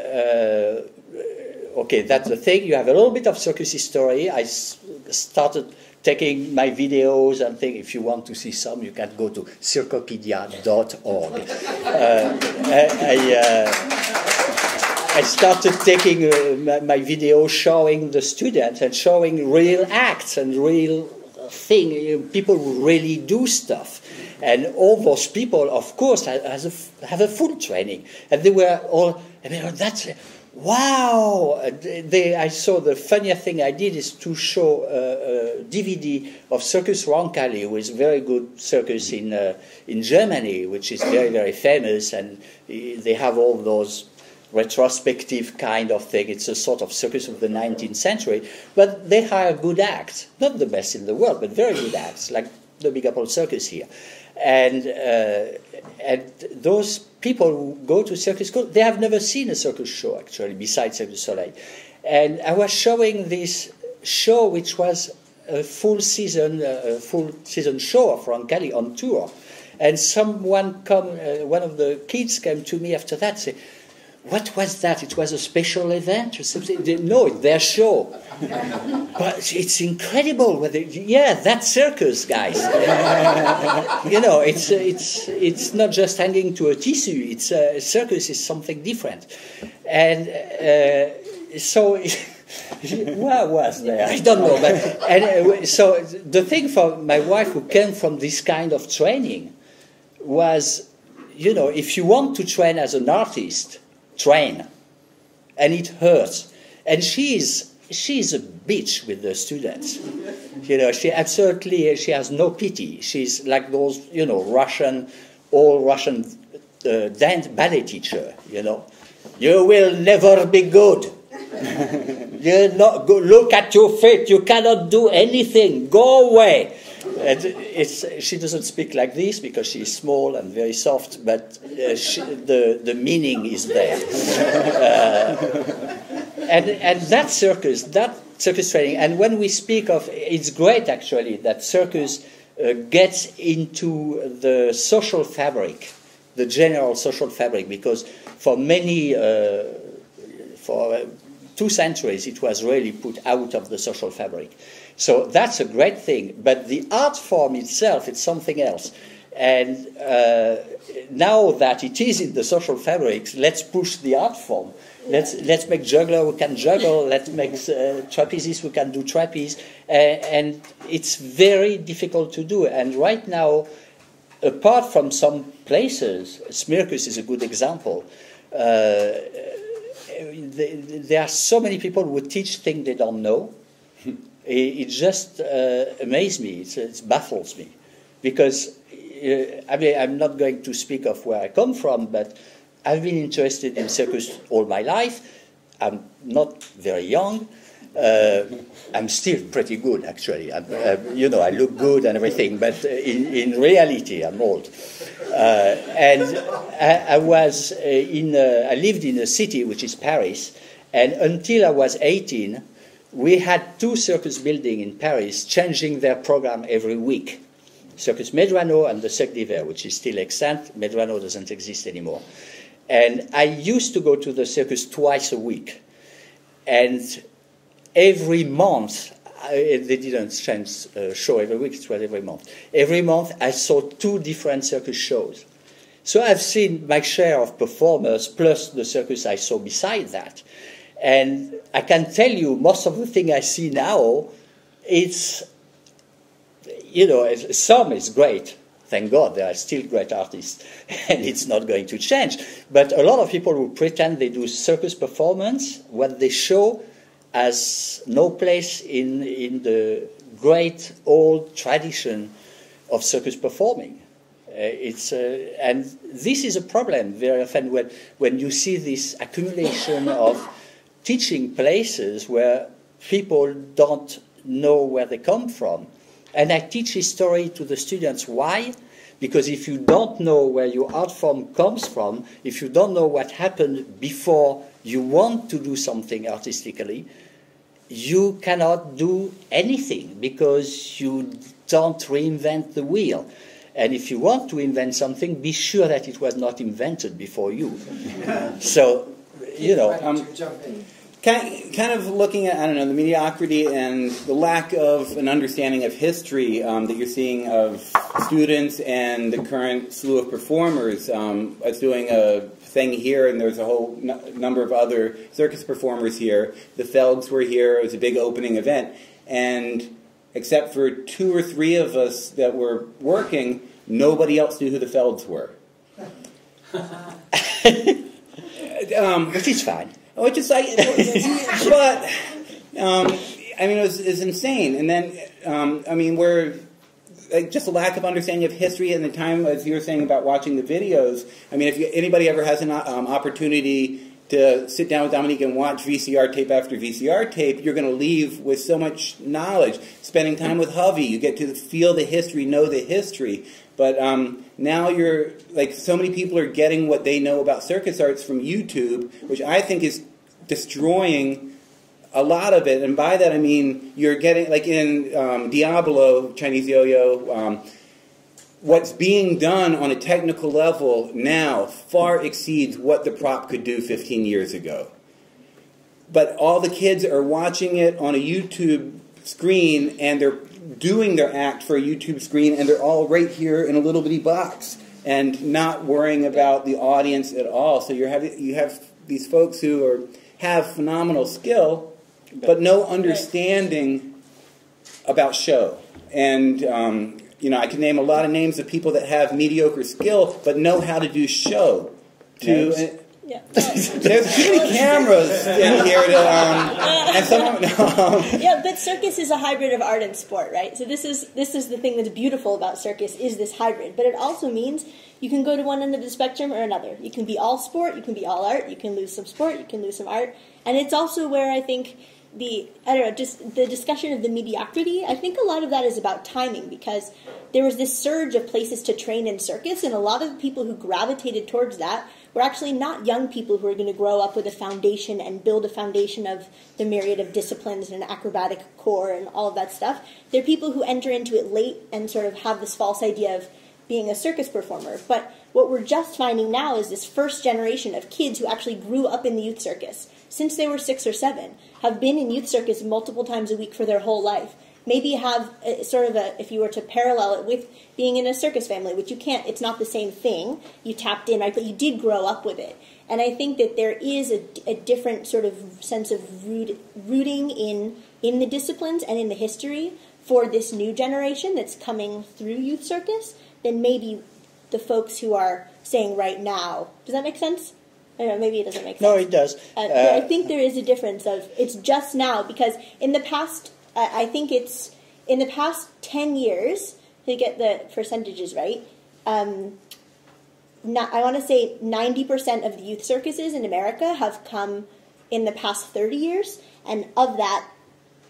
okay, that's the thing. You have a little bit of circus history. I started taking my videos and things. If you want to see some, you can go to circopedia.org. I started taking my videos showing the students and showing real acts and real thing. People who really do stuff. And all those people, of course, have a full training. And they were all, I mean, that's, wow! I saw the funniest thing I did is to show a DVD of Circus Roncalli, who is a very good circus in Germany, which is very, very famous. And they have all those retrospective kind of thing. It's a sort of circus of the 19th century. But they hire good acts. Not the best in the world, but very good acts, like the Big Apple Circus here. And those people who go to circus school, they have never seen a circus show, actually, besides Cirque du Soleil. And I was showing this show, which was a full season show of Roncalli on tour. And someone one of the kids came to me after that and said, "What was that? It was a special event or something?" No, it's their show. But it's incredible. Yeah, that's circus, guys. You know, it's not just hanging to a tissue. It's circus is something different. And so, where was there? I don't know. But so the thing for my wife, who came from this kind of training, was, you know, if you want to train as an artist, train, and it hurts. And she's a bitch with the students. You know, she has no pity. She's like those, you know, Russian dance ballet teacher. You know, you will never be good. You're not good. Look at your feet. You cannot do anything. Go away. She doesn't speak like this because she's small and very soft, but the meaning is there. And that circus training, and when we speak of, it's great actually that circus gets into the social fabric, the general social fabric, because for many, for 2 centuries, it was really put out of the social fabric. So that's a great thing, but the art form itself, it's something else. And now that it is in the social fabrics, let's push the art form. Let's make juggler who can juggle. Let's make trapezist who can do trapeze. And it's very difficult to do. And right now, apart from some places, Cirkus is a good example. There are so many people who teach things they don't know. It just amazes me. It baffles me, because I mean, I'm not going to speak of where I come from, but I've been interested in circus all my life. I'm not very young. I'm still pretty good, actually. You know, I look good and everything, but in reality, I'm old. And I lived in a city which is Paris, and until I was 18. We had 2 circus buildings in Paris changing their program every week. Circus Medrano and the Cirque d'Hiver, which is still extant. Medrano doesn't exist anymore. And I used to go to the circus twice a week. And every month, they didn't change show every week, it was every month. Every month I saw 2 different circus shows. So I've seen my share of performers, plus the circus I saw beside that. And I can tell you, most of the thing I see now, it's, you know, some is great. Thank God, there are still great artists, and it's not going to change. But a lot of people who pretend they do circus performance, what they show has no place in the great old tradition of circus performing. And this is a problem very often when you see this accumulation of teaching places where people don't know where they come from. And I teach history to the students. Why? Because if you don't know where your art form comes from, if you don't know what happened before you want to do something artistically, you cannot do anything because you don't reinvent the wheel. And if you want to invent something, be sure that it was not invented before you. So, you know. kind of looking at, I don't know, the mediocrity and the lack of an understanding of history that you're seeing of students and the current slew of performers. I was doing a thing here, and there's a whole number of other circus performers here. The Felds were here. It was a big opening event. And except for 2 or 3 of us that were working, nobody else knew who the Felds were. Which is fine. Which is like, but, I mean, it was insane. And then, I mean, we're, like, just a lack of understanding of history and the time, as you were saying about watching the videos. I mean, if anybody ever has an opportunity to sit down with Dominique and watch VCR tape after VCR tape, you're going to leave with so much knowledge. Spending time with Hovey, you get to feel the history, know the history. But now you're, like, so many people are getting what they know about circus arts from YouTube, which I think is destroying a lot of it. And by that I mean you're getting, like in Diablo, Chinese yo-yo, what's being done on a technical level now far exceeds what the prop could do 15 years ago. But all the kids are watching it on a YouTube screen, and they're doing their act for a YouTube screen, and they're all right here in a little bitty box and not worrying about the audience at all. So you have these folks who have phenomenal skill, but no understanding about show. And you know, I can name a lot of names of people that have mediocre skill but know how to do show. Yeah. There's too many cameras in here to, and some. Yeah, but circus is a hybrid of art and sport, right? So this is the thing that's beautiful about circus, is this hybrid. But it also means you can go to one end of the spectrum or another. You can be all sport, you can be all art, you can lose some sport, you can lose some art. And it's also where I think just the discussion of the mediocrity, I think a lot of that is about timing, because there was this surge of places to train in circus, and a lot of the people who gravitated towards that were actually not young people who are going to grow up with a foundation and build a foundation of the myriad of disciplines and an acrobatic core and all of that stuff. They're people who enter into it late and sort of have this false idea of being a circus performer. But what we're just finding now is this first generation of kids who actually grew up in the youth circus since they were 6 or 7, have been in youth circus multiple times a week for their whole life. Maybe have if you were to parallel it with being in a circus family, which you can't, it's not the same thing. You tapped in, right, but you did grow up with it. And I think that there is a different sort of sense of rooting in the disciplines and in the history for this new generation that's coming through youth circus than maybe the folks who are saying right now. Does that make sense? I don't know, maybe it doesn't make sense. No, it does. But I think there is a difference of, it's just now, because in the past, I think it's, in the past 10 years, to get the percentages right, I want to say 90% of the youth circuses in America have come in the past 30 years, and of that,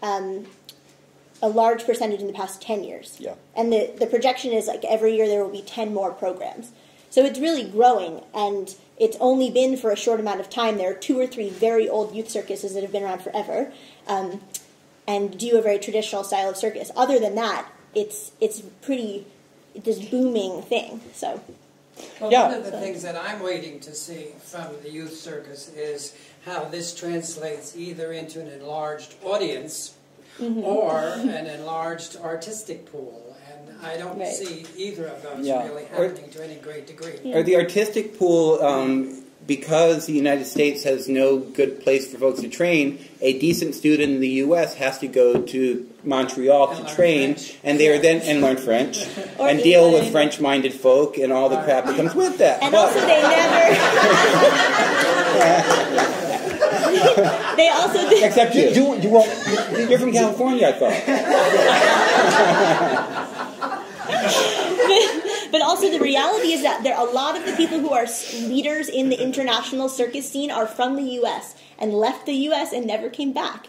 a large percentage in the past 10 years. Yeah. And the projection is like every year there will be 10 more programs. So it's really growing, and it's only been for a short amount of time. There are 2 or 3 very old youth circuses that have been around forever, and do a very traditional style of circus. Other than that, it's pretty this booming thing. So, well, yeah. One of the things that I'm waiting to see from the youth circus is how this translates either into an enlarged audience or an enlarged artistic pool. And I don't see either of those really happening to any great degree. Or the artistic pool, because the United States has no good place for folks to train, a decent student in the U.S. has to go to Montreal to train, and they are then and learn French, and deal with French-minded folk and all the crap that comes with that. And also, they never. They also did. Except you. You're from California, I thought. But also the reality is that a lot of the people who are leaders in the international circus scene are from the U.S. and left the U.S. and never came back.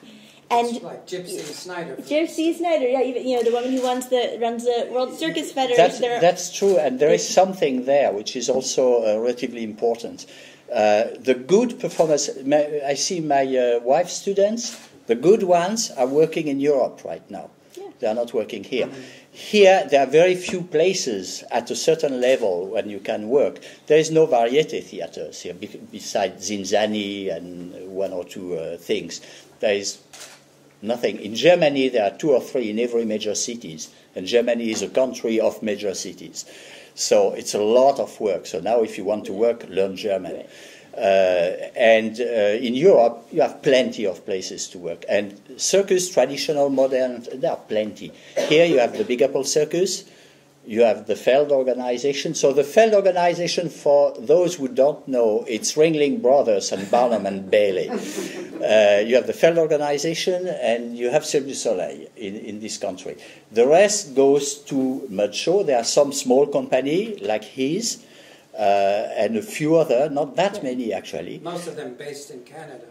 And it's like Gypsy Snyder. Gypsy Snyder, yeah, the woman who runs the World Circus Federation. That's true, and there is something there which is also relatively important. The good performers, I see my wife's students, the good ones are working in Europe right now. Yeah. They are not working here. Here, there are very few places at a certain level when you can work. There is no variety theaters here, besides Zinzani and one or two things. There is nothing. In Germany, there are 2 or 3 in every major cities, and Germany is a country of major cities. So it's a lot of work. So now if you want to work, learn German. And in Europe, you have plenty of places to work. And circus, traditional, modern, there are plenty. Here you have the Big Apple Circus. You have the Feld organization. So the Feld organization, for those who don't know, it's Ringling Brothers and Barnum and Bailey. You have the Feld organization, and you have Cirque du Soleil in this country. The rest goes to mud show. There are some small company like his, and a few other, not that many actually. Most of them based in Canada.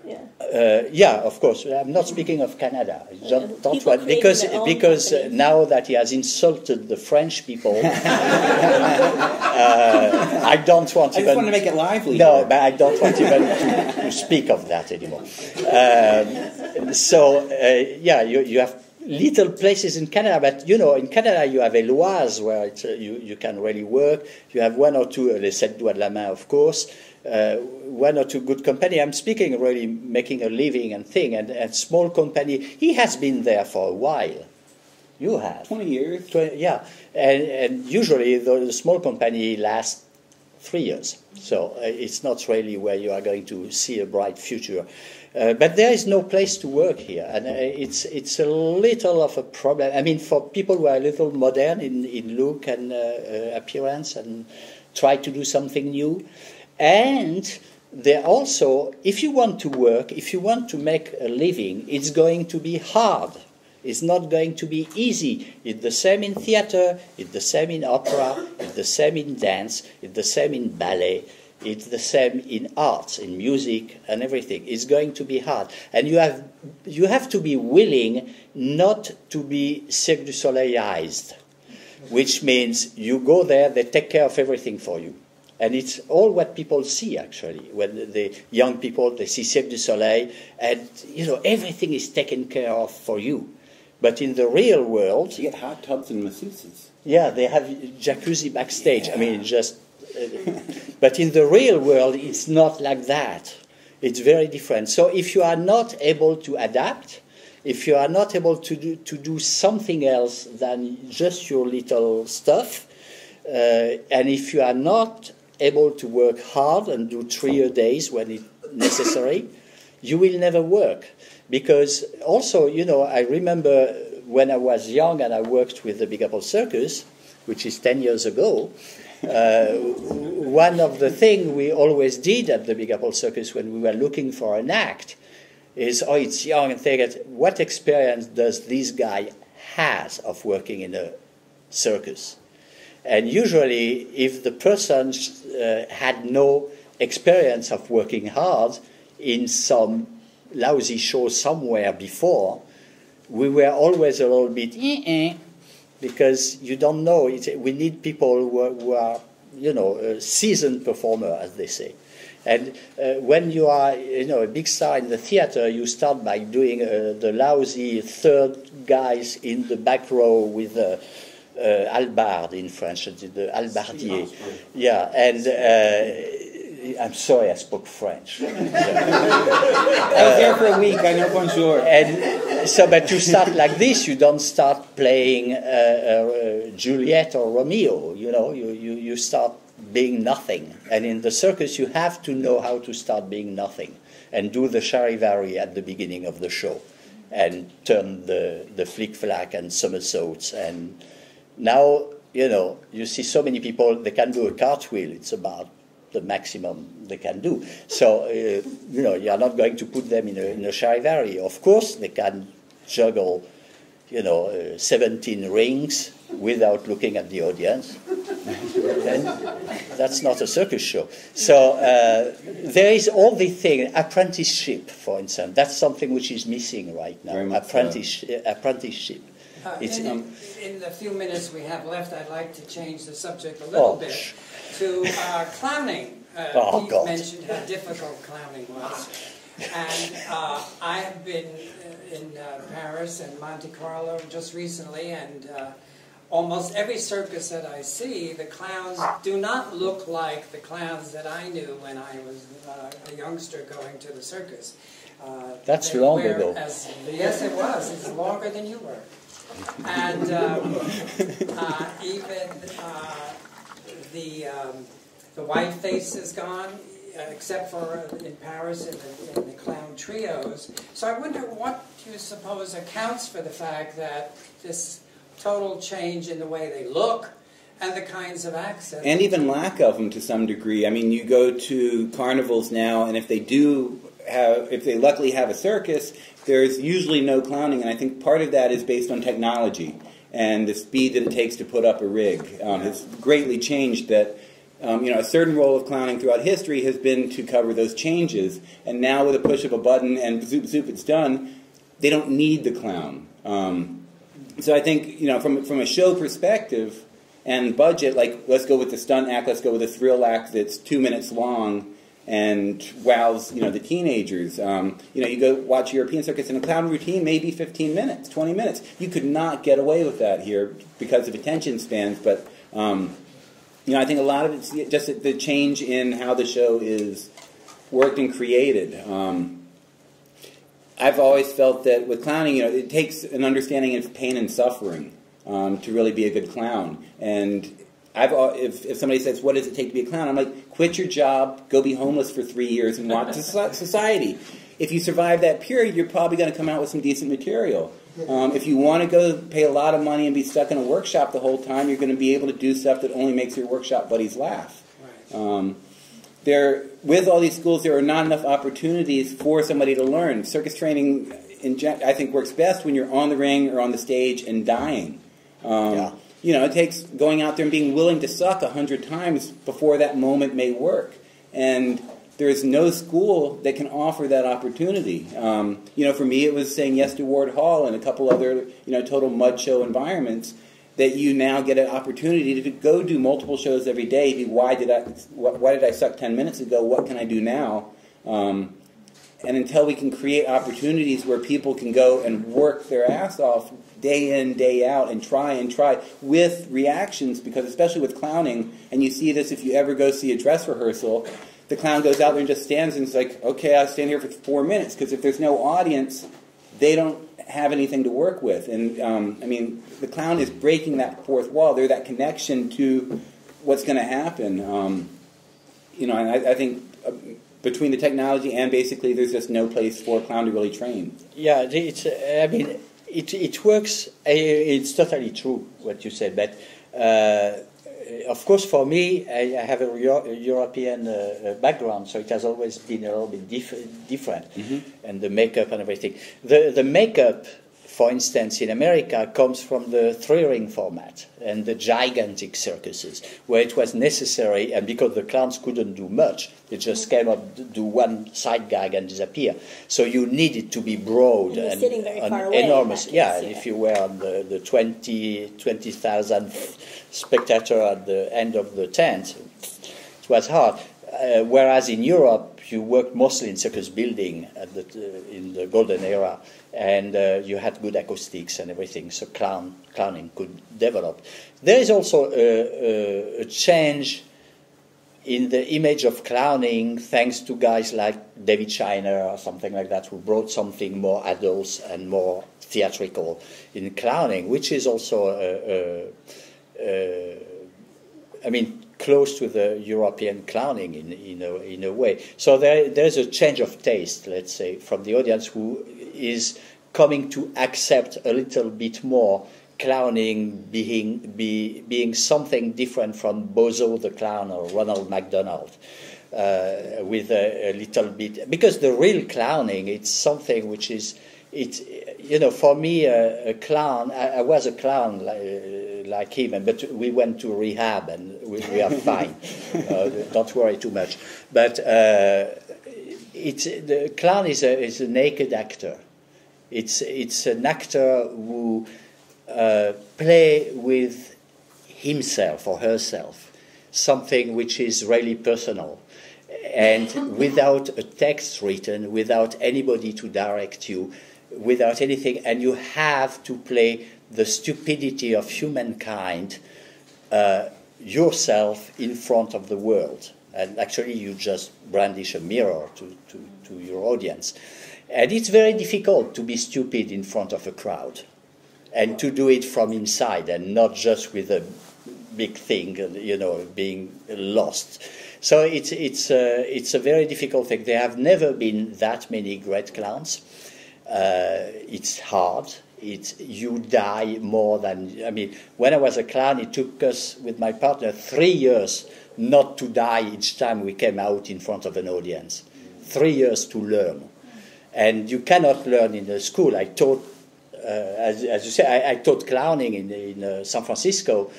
Yeah, of course. I'm not speaking of Canada. Don't want, because now that he has insulted the French people, I don't want I even. just want to make it lively. No, here. but I don't want even to speak of that anymore. Yeah, you have little places in Canada, but in Canada you have Eloise where you can really work. You have 1 or 2, Les Sept Doigts de la Main, of course, 1 or 2 good company. I'm speaking really making a living and thing, and small company. He has been there for a while. You have 20 years. 20, yeah, and usually the small company lasts 3 years, so it's not really where you are going to see a bright future. But there is no place to work here, and it's a little of a problem. I mean, for people who are a little modern in look and appearance and try to do something new. And there also, if you want to work, if you want to make a living, it's going to be hard. It's not going to be easy. It's the same in theater, it's the same in opera, it's the same in dance, it's the same in ballet. It's the same in arts, in music, and everything. It's going to be hard. And you have to be willing not to be Cirque du Soleilized, which means you go there, they take care of everything for you. And it's all what people see, actually. When the young people, they see Cirque du Soleil, and, everything is taken care of for you. But in the real world... You get hot tubs and masseuses. Yeah, they have jacuzzi backstage. I mean, just... But in the real world, it's not like that. It's very different. So if you are not able to adapt, if you are not able to do something else than just your little stuff, and if you are not able to work hard and do 3 days when it's necessary, you will never work. Because also, I remember when I was young and I worked with the Big Apple Circus, which is 10 years ago, one of the things we always did at the Big Apple Circus when we were looking for an act is, it's young, and think, what experience does this guy has of working in a circus? And usually, if the person had no experience of working hard in some lousy show somewhere before, we were always a little bit because you don't know. We need people who are seasoned performer, as they say. And when you are, a big star in the theater, you start by doing the lousy third guys in the back row with Albard in French, the Albardier. Yeah, and I'm sorry I spoke French. I was there for a week, I know bonjour. And so, but you start like this, you don't start playing Juliet or Romeo, you start being nothing. And in the circus, you have to know how to start being nothing and do the charivari at the beginning of the show and turn the flick-flack and somersaults. And now, you see so many people, they can do a cartwheel. It's about the maximum they can do. So, you are not going to put them in a charivari. Of course, they can juggle, 17 rings without looking at the audience. And that's not a circus show. So there is all the thing, apprenticeship, for instance. That's something which is missing right now. Apprenticeship. In the few minutes we have left, I'd like to change the subject a little bit to clowning. Keith mentioned how difficult clowning was. And I have been in Paris and Monte Carlo just recently, and almost every circus that I see, the clowns do not look like the clowns that I knew when I was a youngster going to the circus. That's long ago. Yes, it was. It's longer than you were. And even the white face is gone, except for in Paris in the clown trios. So I wonder what you suppose accounts for the fact that this total change in the way they look and the kinds of accents. And even lack of them to some degree. I mean, you go to carnivals now, and if they luckily have a circus, there's usually no clowning, and I think part of that is based on technology and the speed that it takes to put up a rig. It's greatly changed that. A certain role of clowning throughout history has been to cover those changes, and now with a push of a button and zoop zoop, it's done. They don't need the clown. So I think from a show perspective and budget, like let's go with the stunt act, let's go with a thrill act that's 2 minutes long and wows the teenagers. You go watch European circus, and a clown routine maybe 15 minutes, 20 minutes. You could not get away with that here because of attention spans, but. I think a lot of it's just the change in how the show is worked and created. I've always felt that with clowning, it takes an understanding of pain and suffering to really be a good clown. And if somebody says, "What does it take to be a clown?" I'm like, quit your job, go be homeless for 3 years, and watch society. If you survive that period, you're probably going to come out with some decent material. If you want to go pay a lot of money and be stuck in a workshop the whole time, you're going to be able to do stuff that only makes your workshop buddies laugh. Right. With all these schools, there are not enough opportunities for somebody to learn. Circus training, I think, works best when you're on the ring or on the stage and dying. It takes going out there and being willing to suck 100 times before that moment may work. And there's no school that can offer that opportunity. For me, it was saying yes to Ward Hall and a couple other, total mud show environments that you now get an opportunity to go do multiple shows every day. Why did I suck 10 minutes ago? What can I do now? And until we can create opportunities where people can go and work their ass off day in, day out, and try with reactions, because especially with clowning, and you see this if you ever go see a dress rehearsal, the clown goes out there and just stands and is like, okay, I'll stand here for 4 minutes, because if there's no audience, they don't have anything to work with. And, the clown is breaking that fourth wall. They're that connection to what's going to happen. And I think between the technology and basically there's just no place for a clown to really train. Yeah, it works. It's totally true what you said, but of course, for me, I have a European background, so it has always been a little bit different, and the makeup and everything. The makeup, for instance, in America, comes from the 3-ring format and the gigantic circuses, where it was necessary, and because the clowns couldn't do much, they just came up, do one side gag and disappear. So you needed to be broad and sitting very far away, enormous. Yeah, and if you were on the 20,000 spectator at the end of the tent, it was hard. Whereas in Europe, you worked mostly in circus building in the golden era, and you had good acoustics and everything, so clowning could develop. There is also a change in the image of clowning thanks to guys like David Shiner or something like that, who brought something more adult and more theatrical in clowning, which is also close to the European clowning in a way. So there's a change of taste, let's say, from the audience, who is coming to accept a little bit more clowning being something different from Bozo the Clown or Ronald McDonald, with a little bit, because the real clowning, it's something which is, for me, a clown, I was a clown like him, but we went to rehab and we are fine. Don't worry too much. But the clown is a naked actor. It's an actor who play with himself or herself, something which is really personal, and without a text written, without anybody to direct you, without anything, and you have to play the stupidity of humankind yourself in front of the world. And actually you just brandish a mirror to your audience. And it's very difficult to be stupid in front of a crowd and to do it from inside and not just with a big thing, being lost. So it's a very difficult thing. There have never been that many great clowns. It's hard. You die more than... I mean, when I was a clown, it took us, with my partner, 3 years not to die each time we came out in front of an audience. 3 years to learn. And you cannot learn in a school. I taught, as you say, I taught clowning in San Francisco.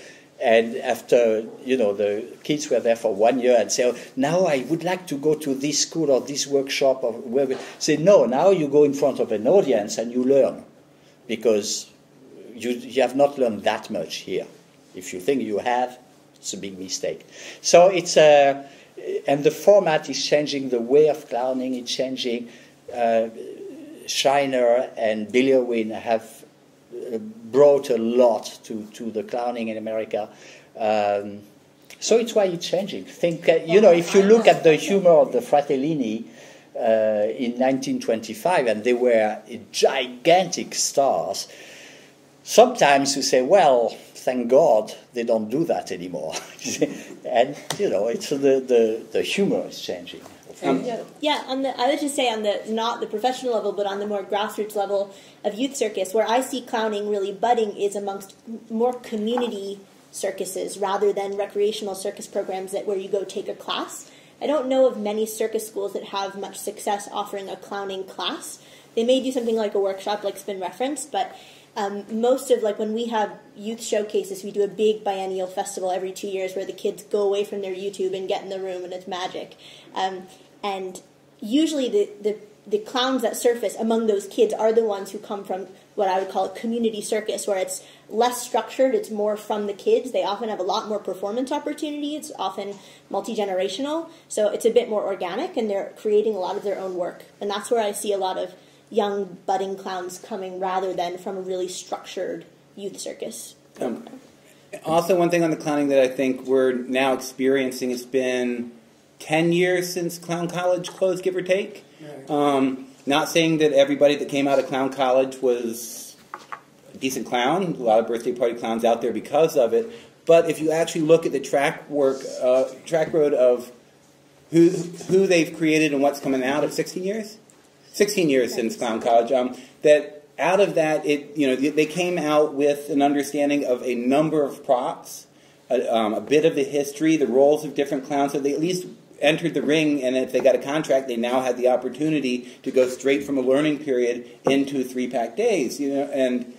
And after, the kids were there for 1 year and say, oh, now I would like to go to this school or this workshop. Or wherever. Say, no, now you go in front of an audience and you learn. Because you have not learned that much here. If you think you have, it's a big mistake. So it's and the format is changing, the way of clowning is changing. Shiner and Billy Irwin have brought a lot to the clowning in America. So it's why it's changing. Think, if you look at the humor of the Fratellini in 1925, and they were gigantic stars, sometimes you say, well, thank God they don't do that anymore. And, it's the humor is changing. I would just say on the not the professional level, but on the more grassroots level of youth circus, where I see clowning really budding is amongst more community circuses rather than recreational circus programs where you go take a class. I don't know of many circus schools that have much success offering a clowning class. They may do something like a workshop, like has been referenced, but most of, when we have youth showcases, we do a big biennial festival every 2 years where the kids go away from their YouTube and get in the room, and it's magic. And usually the clowns that surface among those kids are the ones who come from what I would call a community circus, where it's less structured, it's more from the kids. They often have a lot more performance opportunity. It's often multi-generational, so it's a bit more organic, and they're creating a lot of their own work. And that's where I see a lot of young budding clowns coming rather than from a really structured youth circus. Also, one thing on the clowning that I think we're now experiencing, it's been 10 years since Clown College closed, give or take. Right. Not saying that everybody that came out of Clown College was a decent clown. A lot of birthday party clowns out there because of it. But if you actually look at the track road of who they've created and what's coming out of 16 years? 16 years since Clown College. That out of that, they came out with an understanding of a number of props, a bit of the history, the roles of different clowns, so they at least entered the ring, and if they got a contract, they now had the opportunity to go straight from a learning period into 3-pack days, and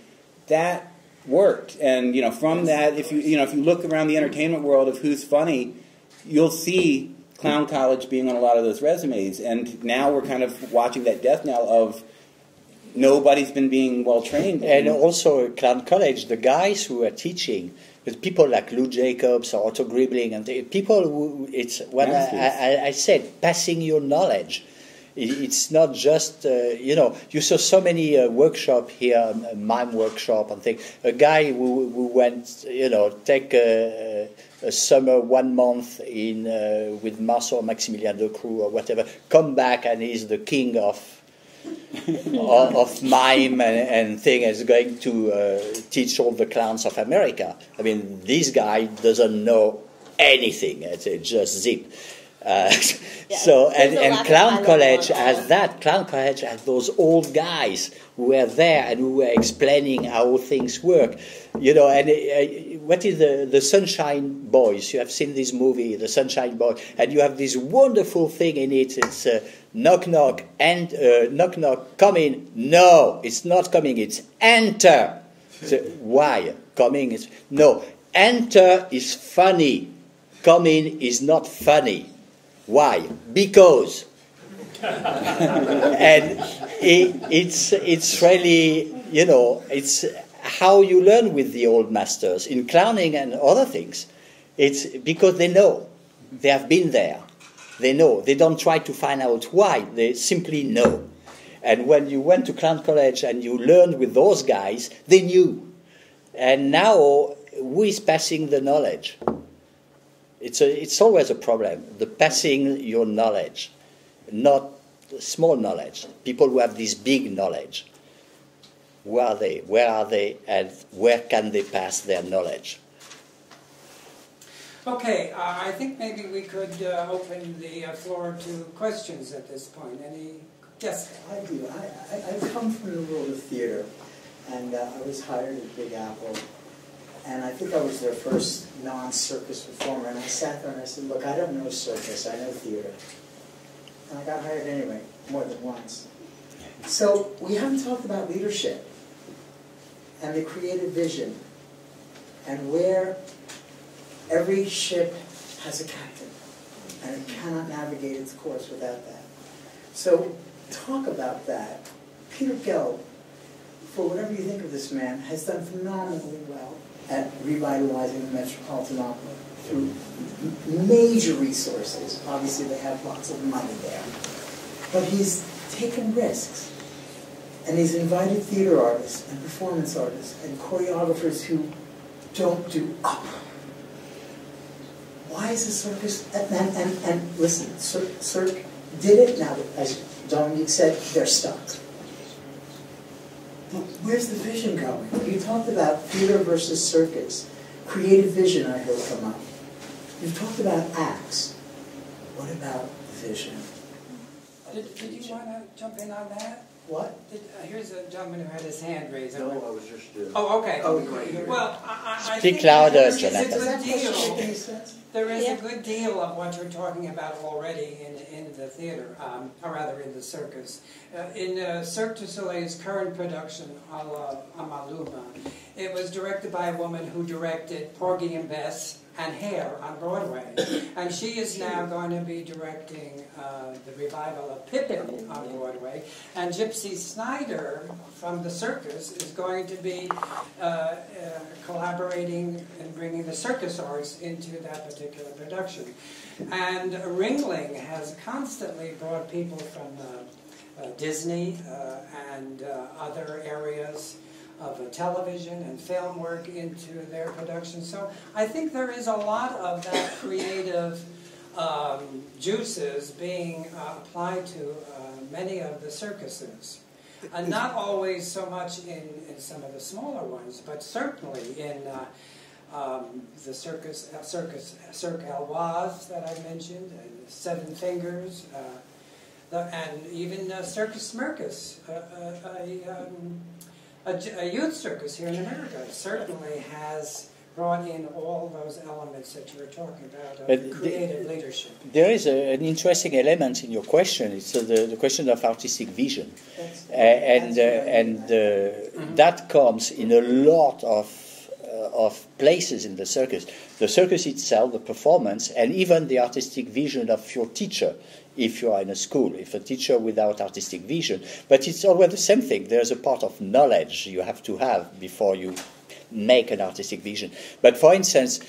that worked. And from that, if you look around the entertainment world of who's funny, you'll see Clown College being on a lot of those resumes. And now we're kind of watching that death knell of nobody's been being well trained. And also Clown College, the guys who are teaching, with people like Lou Jacobs or Otto Gribling, and people who, it's what I said, passing your knowledge. It's not just, you saw so many workshops here, a mime workshop and things. A guy who went, take a summer 1 month in with Marceau or Maximilien de Croo or whatever, come back and he's the king of mime and thing, is going to teach all the clowns of America. I mean, this guy doesn't know anything. It's just zip. So and Clown College has that. Clown College has those old guys who were there and who were explaining how things work. And what is the Sunshine Boys? You have seen this movie, The Sunshine Boys, and you have this wonderful thing in it. It's knock knock and knock knock, come in. No, it's not coming. It's enter. So, why coming is no. Enter is funny. Come in is not funny. Why? Because. And it's really, it's how you learn with the old masters in clowning and other things. It's because they know. They have been there. They know. They don't try to find out why. They simply know. And when you went to clown college and you learned with those guys, they knew. And now, who is passing the knowledge? It's always a problem, the passing your knowledge, not small knowledge. People who have this big knowledge. Who are they? Where are they? And where can they pass their knowledge? Okay, I think maybe we could open the floor to questions at this point. Any? Yes? I do. I come from the world of theater, and I was hired at Big Apple, and I think I was their first non-circus performer, and I sat there and I said, look, I don't know circus, I know theater. And I got hired anyway, more than once. So we haven't talked about leadership and the creative vision and where every ship has a captain and it cannot navigate its course without that. So talk about that. Peter Gelb, for whatever you think of this man, has done phenomenally well at revitalizing the Metropolitan Opera through major resources. Obviously they have lots of money there. But he's taken risks. And he's invited theater artists and performance artists and choreographers who don't do opera. Why is the circus, and listen, Cirque did it, now as Dominique said, they're stuck. But where's the vision going? You talked about theater versus circus. Creative vision I heard come up. You've talked about acts. What about vision? Did you want to jump in on that? What? Here's a gentleman who had his hand raised. No, I was just... Oh, okay. Oh, right. Well, I Speak think louder, there is Jonathan. a Does that good question deal. make any sense? There is Yeah. a good deal of what you're talking about already in the theater, or rather in the circus. In Cirque du Soleil's current production, A la Amaluma, it was directed by a woman who directed Porgy and Bess and Hair on Broadway. And she is now going to be directing the revival of Pippin on Broadway. And Gypsy Snyder from the Circus is going to be collaborating and bringing the circus arts into that particular production. And Ringling has constantly brought people from Disney and other areas of television and film work into their production. So I think there is a lot of that creative juices being applied to many of the circuses. Not always so much in some of the smaller ones, but certainly in the Cirque Elwaz that I mentioned, and Seven Fingers, and even Circus Smirkus, a youth circus here in America certainly has brought in all those elements that you were talking about of creative leadership. There is an interesting element in your question. It's the question of artistic vision, that comes in a lot of places in the circus. The circus itself, the performance, and even the artistic vision of your teacher. If you are in a school, if a teacher without artistic vision, but it's always the same thing. There's a part of knowledge you have to have before you make an artistic vision. But for instance,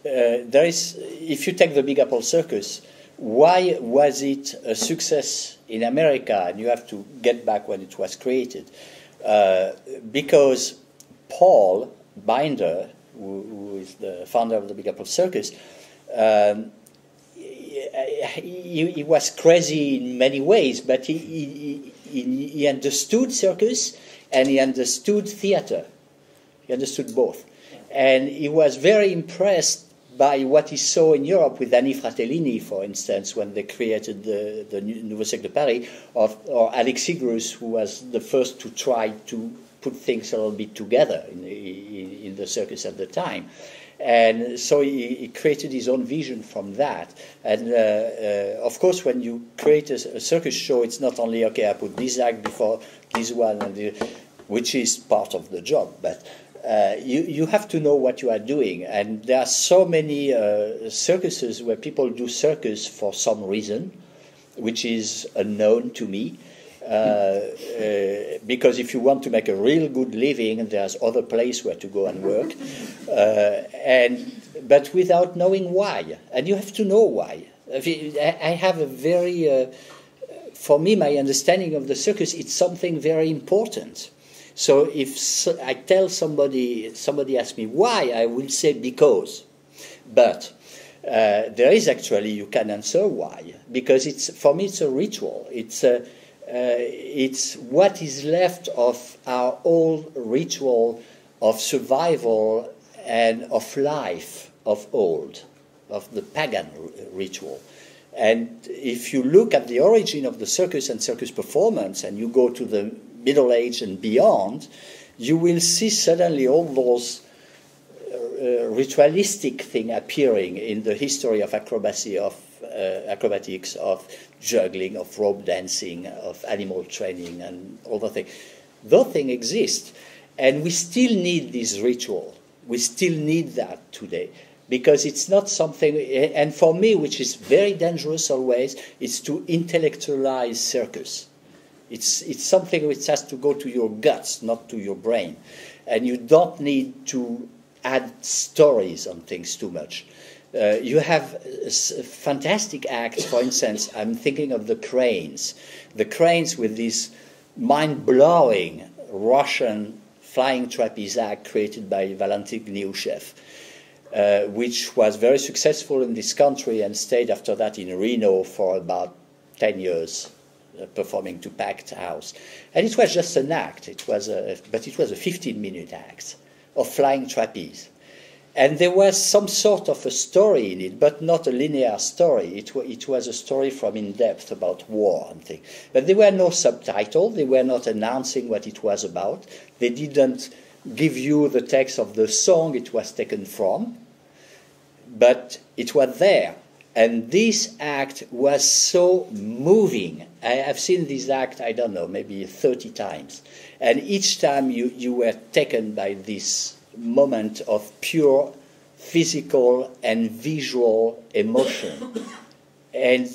if you take the Big Apple Circus, why was it a success in America? And you have to get back when it was created. Because Paul Binder, who is the founder of the Big Apple Circus, he was crazy in many ways, but he understood circus and he understood theater. He understood both. And he was very impressed by what he saw in Europe with Annie Fratellini, for instance, when they created the Nouveau Cirque de Paris, or Alex Sigrus, who was the first to try to put things a little bit together in the circus at the time. And so he created his own vision from that. And of course, when you create a circus show, it's not only, okay, I put this act before this one, which is part of the job, but you have to know what you are doing. And there are so many circuses where people do circus for some reason, which is unknown to me. Because if you want to make a real good living, there's other place where to go and work, but without knowing why, and you have to know why. I have a very for me, my understanding of the circus, it's something very important. So if I tell somebody asks me why, I will say because. But there is actually, you can answer why, because for me it's a ritual. It's what is left of our old ritual of survival and of life of old, of the pagan ritual. And if you look at the origin of the circus and circus performance, and you go to the Middle Age and beyond, you will see suddenly all those ritualistic thing appearing in the history of acrobacy, of acrobatics, of juggling, of rope dancing, of animal training, and other things. Those things exist, and we still need this ritual. We still need that today, because it's not something. And for me, which is very dangerous always, is to intellectualize circus. It's something which has to go to your guts, not to your brain, and you don't need to add stories on things too much. You have fantastic acts, for instance, I'm thinking of the cranes with this mind-blowing Russian flying trapeze act created by Valentin Gniushev, which was very successful in this country and stayed after that in Reno for about 10 years, performing to packed house. And it was just an act, but it was a 15-minute act of flying trapeze. And there was some sort of a story in it, but not a linear story. It was a story from in-depth about war and things. But there were no subtitles. They were not announcing what it was about. They didn't give you the text of the song it was taken from. But it was there. And this act was so moving. I have seen this act, I don't know, maybe 30 times. And each time you were taken by this moment of pure physical and visual emotion. And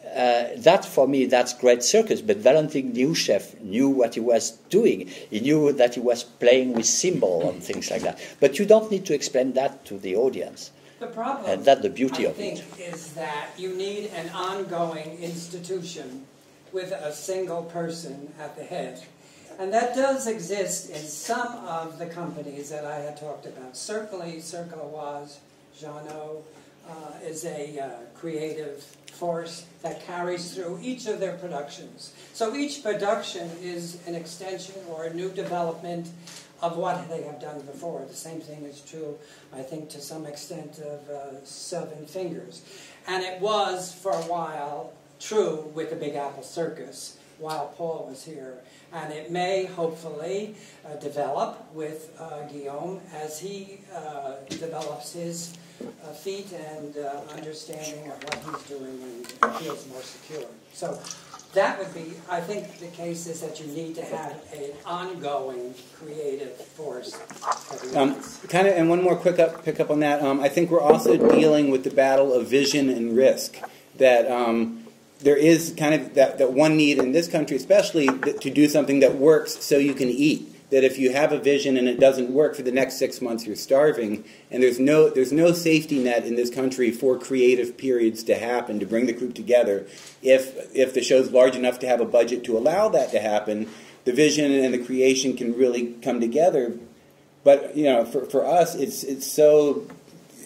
that, for me, that's great circus. But Valentin Gniushev knew what he was doing. He knew that he was playing with cymbals and things like that. But you don't need to explain that to the audience. The problem, and that's the beauty of it. I think, is that you need an ongoing institution with a single person at the head. And that does exist in some of the companies that I had talked about. Certainly, Cirkus Jando is a creative force that carries through each of their productions. So each production is an extension or a new development of what they have done before. The same thing is true, I think, to some extent of Seven Fingers. And it was, for a while, true with the Big Apple Circus while Paul was here. And it may, hopefully, develop with Guillaume as he develops his feet and understanding of what he's doing and feels more secure. So that would be, I think the case is that you need to have an ongoing creative force. And one more quick pick up on that. I think we're also dealing with the battle of vision and risk. That there is kind of that one need in this country, especially, to do something that works so you can eat. That if you have a vision and it doesn't work for the next 6 months, you're starving. And there's no safety net in this country for creative periods to happen, to bring the group together. If the show's large enough to have a budget to allow that to happen, the vision and the creation can really come together. But for us, it's so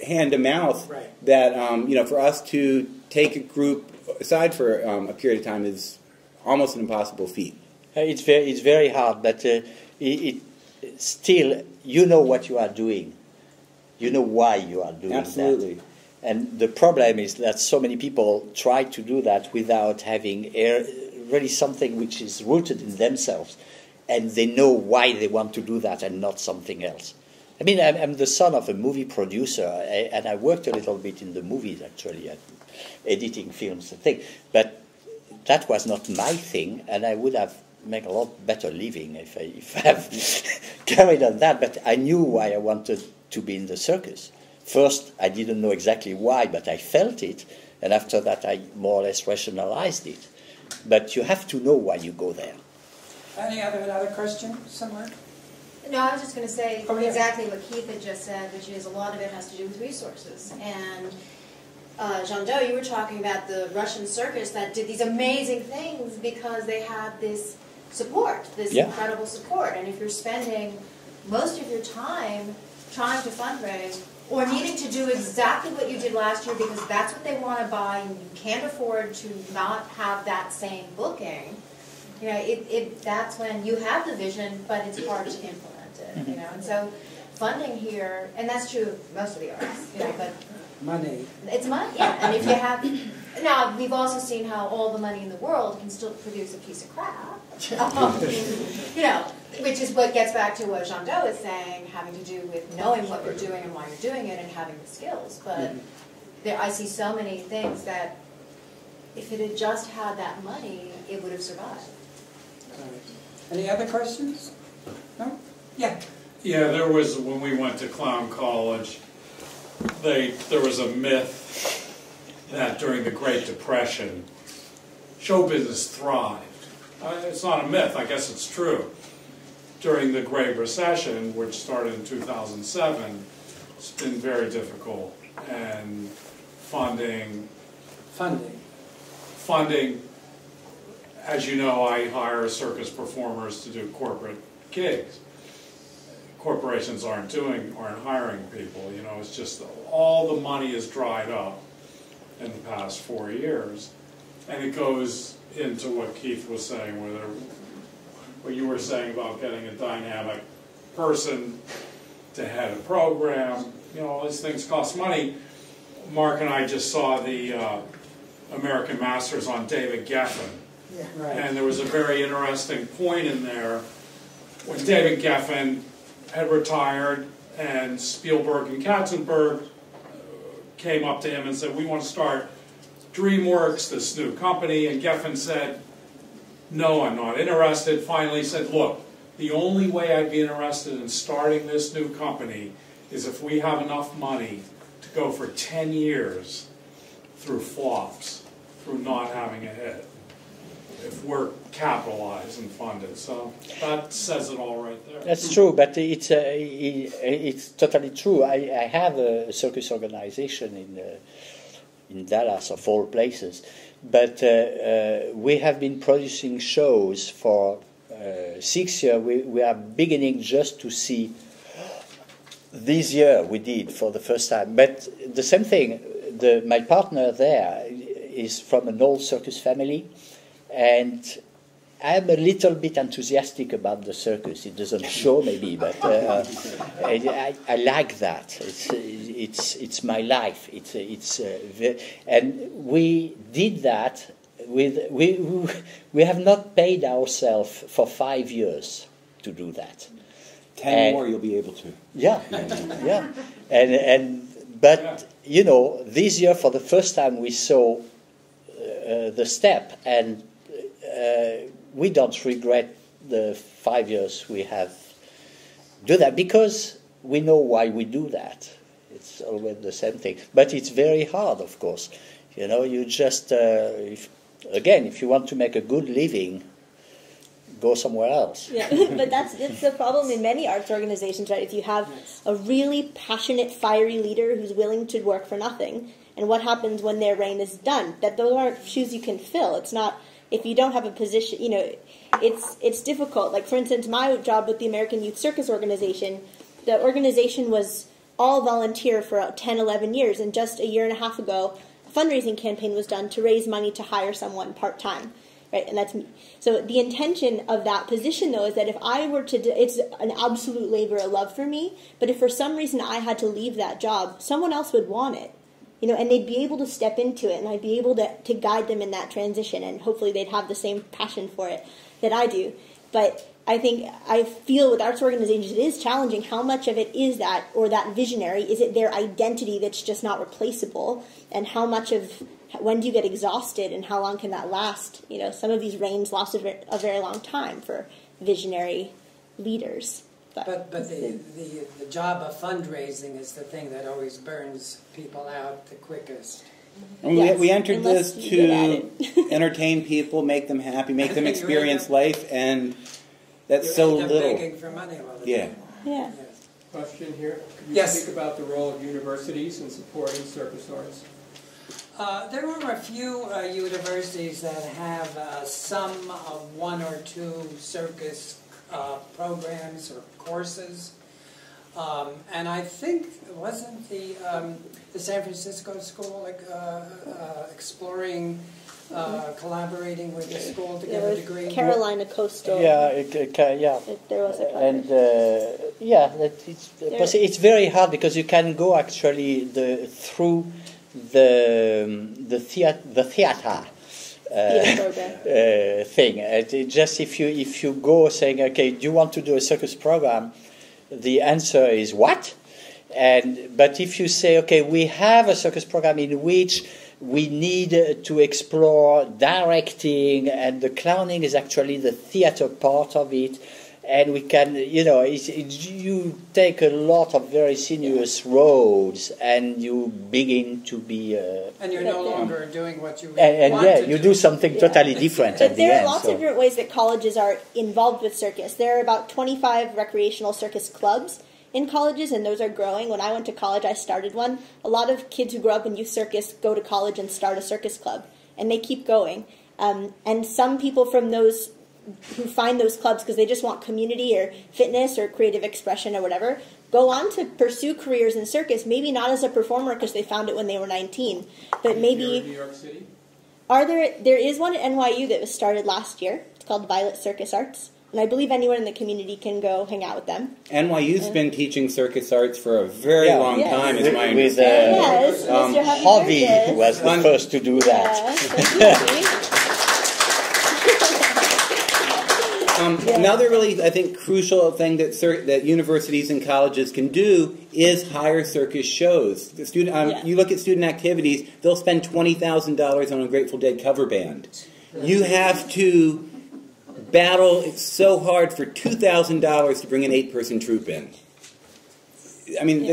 hand to mouth, right, that for us to take a group aside for a period of time is almost an impossible feat. It's very hard, but still, you know what you are doing. You know why you are doing Absolutely. that. And the problem is that so many people try to do that without having really something which is rooted in themselves, and they know why they want to do that and not something else. I mean, I'm the son of a movie producer, and I worked a little bit in the movies, actually, editing films and things. But that was not my thing, and I would have made a lot better living if I have carried on that. But I knew why I wanted to be in the circus. First, I didn't know exactly why, but I felt it, and after that I more or less rationalized it. But you have to know why you go there. Another question somewhere? No, I was just going to say yeah. exactly what Keith had just said, which is a lot of it has to do with resources. And Jando, you were talking about the Russian circus that did these amazing things because they had this support, this incredible support. And if you're spending most of your time trying to fundraise or needing to do exactly what you did last year because that's what they want to buy and you can't afford to not have that same booking, you know, that's when you have the vision, but it's hard to implement it, you know. And so funding here, and that's true of most of the arts, you know, but Money. it's money, yeah. And if you have, now we've also seen how all the money in the world can still produce a piece of crap, you know, which is what gets back to what Jando is saying, having to do with knowing what you're doing and why you're doing it and having the skills. But there, I see so many things that if it had just had that money, it would have survived. Any other questions? No? Yeah. Yeah, there was, when we went to clown college, there was a myth that during the Great Depression, show business thrived. It's not a myth, I guess it's true. During the Great Recession, which started in 2007, it's been very difficult. And funding, as you know, I hire circus performers to do corporate gigs. Corporations aren't hiring people, you know, it's just all the money is dried up in the past 4 years. And it goes into what Keith was saying, what you were saying about getting a dynamic person to head a program, you know, all these things cost money. Mark and I just saw the American Masters on David Geffen. Yeah, right. And there was a very interesting point in there when David Geffen had retired and Spielberg and Katzenberg came up to him and said, we want to start DreamWorks, this new company, and Geffen said, no, I'm not interested. Finally said, look, the only way I'd be interested in starting this new company is if we have enough money to go for 10 years through flops, through not having a hit, if we're capitalized and funded. So that says it all right there. That's true, but it's totally true. I have a circus organization in Dallas, of all places, but we have been producing shows for 6 years. We are beginning just to see. This year we did for the first time, but the same thing. My partner there is from an old circus family, and I'm a little bit enthusiastic about the circus. It doesn't show maybe, but I like that. It's my life. And we did that with we have not paid ourselves for 5 years to do that. 10 more, you'll be able to. Yeah, yeah. But you know, this year for the first time we saw the step, and we don't regret the 5 years we have do that because we know why we do that. It's always the same thing, but it's very hard, of course. You know, you just if you want to make a good living, go somewhere else. Yeah, but that's the problem in many arts organizations, right? If you have a really passionate, fiery leader who's willing to work for nothing, and what happens when their reign is done? That those aren't shoes you can fill. It's not, if you don't have a position, you know, it's difficult. Like, for instance, my job with the American Youth Circus Organization, the organization was all volunteer for 10, 11 years, and just a year and a half ago, a fundraising campaign was done to raise money to hire someone part-time. Right, and that's me. So the intention of that position, though, is that if I were to, it's an absolute labor of love for me, but if for some reason I had to leave that job, someone else would want it, you know, and they'd be able to step into it, and I'd be able to guide them in that transition, and hopefully they'd have the same passion for it that I do. But I feel with arts organizations, it is challenging how much of it is that, or that visionary, is it their identity that's just not replaceable, and how much of, when do you get exhausted and how long can that last? You know, some of these reigns last a very long time for visionary leaders. But the job of fundraising is the thing that always burns people out the quickest. And we entered this to entertain people, make them happy, make them experience life, and that's so little. Begging for money all the time. Yeah. Question here. Could you Yes. speak about the role of universities in supporting circus arts? There are a few universities that have some one or two circus programs or courses. And I think, wasn't the San Francisco school exploring, collaborating with the school to get a degree? Carolina Coastal. Yeah, There was a and it's very hard because you can go actually through the theater. Thing. Just if you go saying, okay, do you want to do a circus program? The answer is what? But if you say, okay, we have a circus program in which we need to explore directing, and the clowning is actually the theater part of it, and we can, you take a lot of very sinuous roads, and you begin to be. And you're no longer doing what you you do something totally different But at the there end. are lots of different ways that colleges are involved with circus. There are about 25 recreational circus clubs in colleges, and those are growing. When I went to college, I started one. A lot of kids who grow up in youth circus go to college and start a circus club, and they keep going. And some people from those who find those clubs because they just want community or fitness or creative expression or whatever, go on to pursue careers in circus, maybe not as a performer because they found it when they were 19, but maybe... Here in New York City? There is one at NYU that was started last year. It's called Violet Circus Arts. And I believe anyone in the community can go hang out with them. NYU's been teaching circus arts for a very long time, is my With understanding. Hobby was the first to do that. Another really, I think, crucial thing that universities and colleges can do is hire circus shows. The you look at student activities; they'll spend $20,000 on a Grateful Dead cover band. You have to battle so hard for $2,000 to bring an 8-person troupe in. I mean,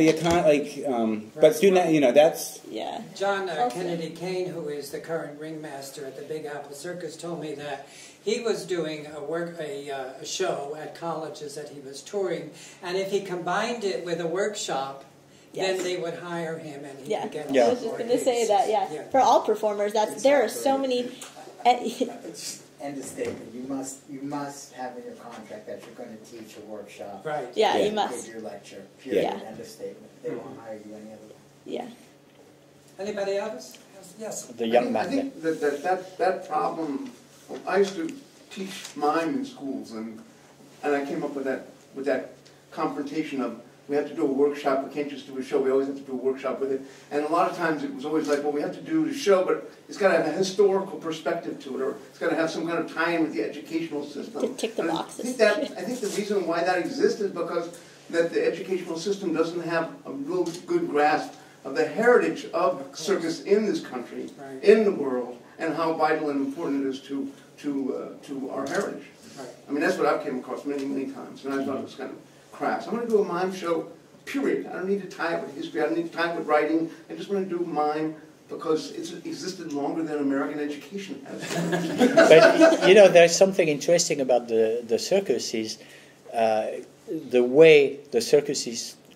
but student, that's... Yeah. John Kennedy Kane, who is the current ringmaster at the Big Apple Circus, told me that he was doing a show at colleges that he was touring, and if he combined it with a workshop, then they would hire him, and he could get I was just going to say that, For all performers, there are so many... End of statement. You must have in your contract that you're going to teach a workshop. Right. Yeah, you must. Give your lecture. Period. Yeah. End of statement. They won't hire you any other way. Yeah. Anybody else? Yes. The young man. I think that problem. I used to teach mime in schools, and I came up with that confrontation of we have to do a workshop. We can't just do a show. We always have to do a workshop with it. And a lot of times it was always like, well, we have to do the show, but it's got to have a historical perspective to it, or it's got to have some kind of tie-in with the educational system. To tick the boxes. I think the reason why that exists is because that the educational system doesn't have a real good grasp of the heritage of circus in this country, in the world, and how vital and important it is to our heritage. Right. I mean, that's what I've came across many, many times, and I thought it was kind of crass. I'm going to do a mime show, period. I don't need to tie it with history. I don't need to tie it with writing. I just want to do mime because it's existed longer than American education has. But, there's something interesting about the circus is the way the circus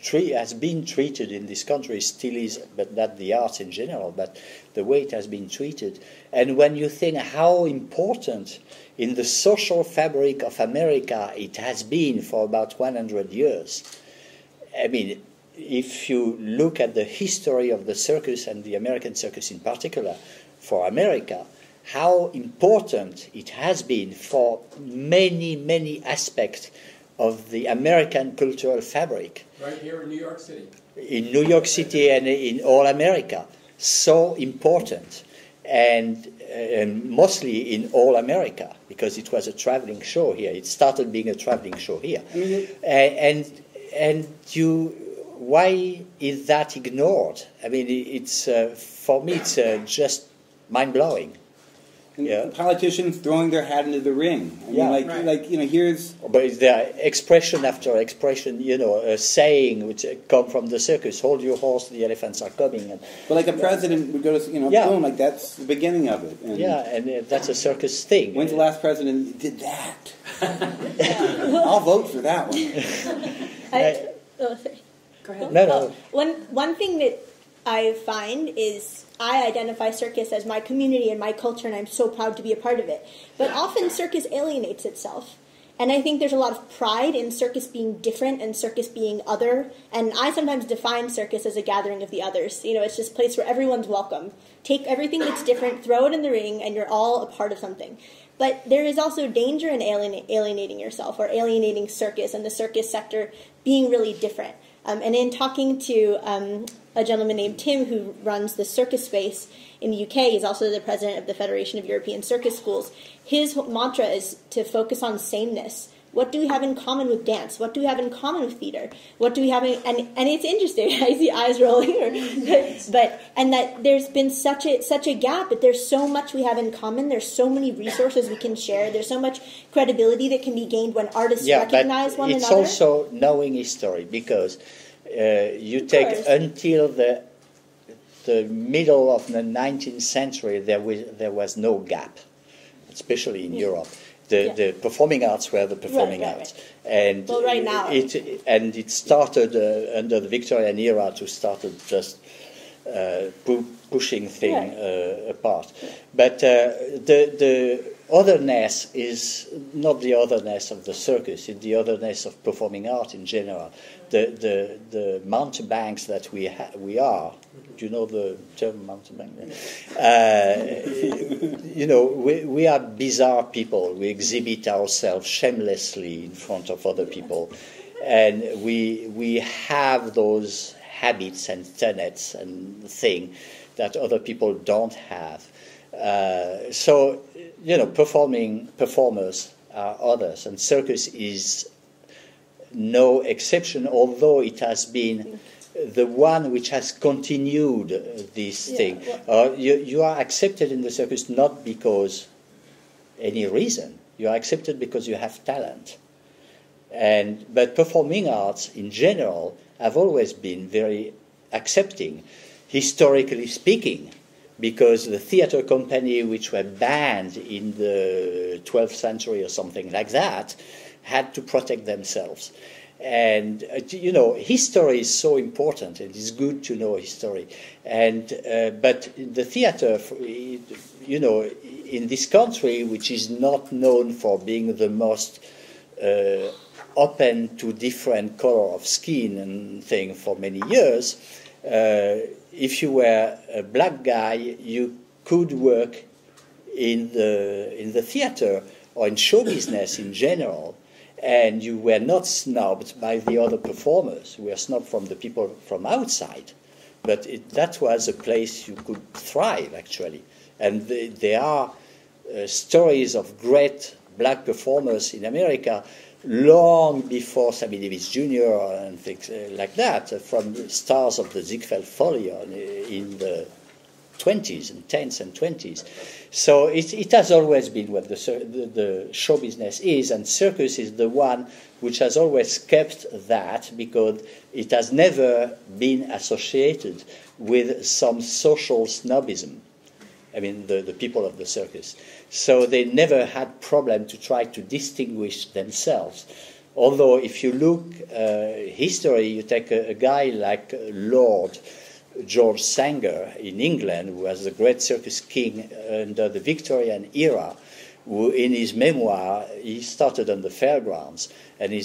has been treated in this country, still is, but not the arts in general, but the way it has been treated. And when you think how important in the social fabric of America it has been for about 100 years, I mean, if you look at the history of the circus and the American circus in particular, for America, how important it has been for many, many aspects of the American cultural fabric. Right here in New York City. In New York City and in all America. So important. And mostly in all America, because it was a traveling show here. It started being a traveling show here. Why is that ignored? I mean, it's for me, it's just mind-blowing. Politicians throwing their hat into the ring. Here's... But it's there expression after expression, a saying which come from the circus, hold your horse, the elephants are coming. But like a president would go to, boom, like that's the beginning of it. And that's a circus thing. When's the last president that did that? I'll vote for that one. Sorry. Go ahead. No. One thing that I find is I identify circus as my community and my culture, and I'm so proud to be a part of it. But often circus alienates itself. And I think there's a lot of pride in circus being different and circus being other. And I sometimes define circus as a gathering of the others. You know, it's just a place where everyone's welcome. Take everything that's different, throw it in the ring, and you're all a part of something. But there is also danger in alienating yourself or alienating circus and the circus sector being really different. And in talking to a gentleman named Tim who runs the circus space in the UK, he's also the president of the Federation of European Circus Schools, his mantra is to focus on sameness. What do we have in common with dance? What do we have in common with theater? What do we have in, and it's interesting, I see eyes rolling, and that there's been such a gap, but there's so much we have in common, there's so many resources we can share, there's so much credibility that can be gained when artists recognize one another. It's also knowing history, because you take until the middle of the 19th century, there was no gap, especially in Europe. The performing arts were the performing arts. And right now. It started under the Victorian era to started just pushing things apart. But the otherness is not the otherness of the circus, it's the otherness of performing art in general. The mountebanks that we are, do you know the term mountebank? You know, we are bizarre people. We exhibit ourselves shamelessly in front of other people, and we have those habits and tenets and things that other people don't have. So, you know, performers are others, and circus is no exception, although it has been the one which has continued this thing. You are accepted in the circus not because any reason. You are accepted because you have talent. But performing arts in general have always been very accepting, historically speaking, because the theater company which were banned in the 12th century or something like that had to protect themselves. And, you know, history is so important, and it's good to know history. But the theater, you know, in this country, which is not known for being the most open to different color of skin and thing for many years, if you were a black guy, you could work in the theater or in show business in general. And you were not snubbed by the other performers. We were snubbed from the people from outside. But that was a place you could thrive, actually. And there are stories of great black performers in America long before Sammy Davis Jr. and things like that, from stars of the Ziegfeld Folly in the 20s and 10s and 20s. So it has always been what the show business is, and circus is the one which has always kept that, because it has never been associated with some social snobism. I mean, the people of the circus. So they never had problem to try to distinguish themselves. Although if you look history, you take a guy like Lord George Sanger in England, who was the great circus king under the Victorian era, who in his memoir, he started on the fairgrounds, and in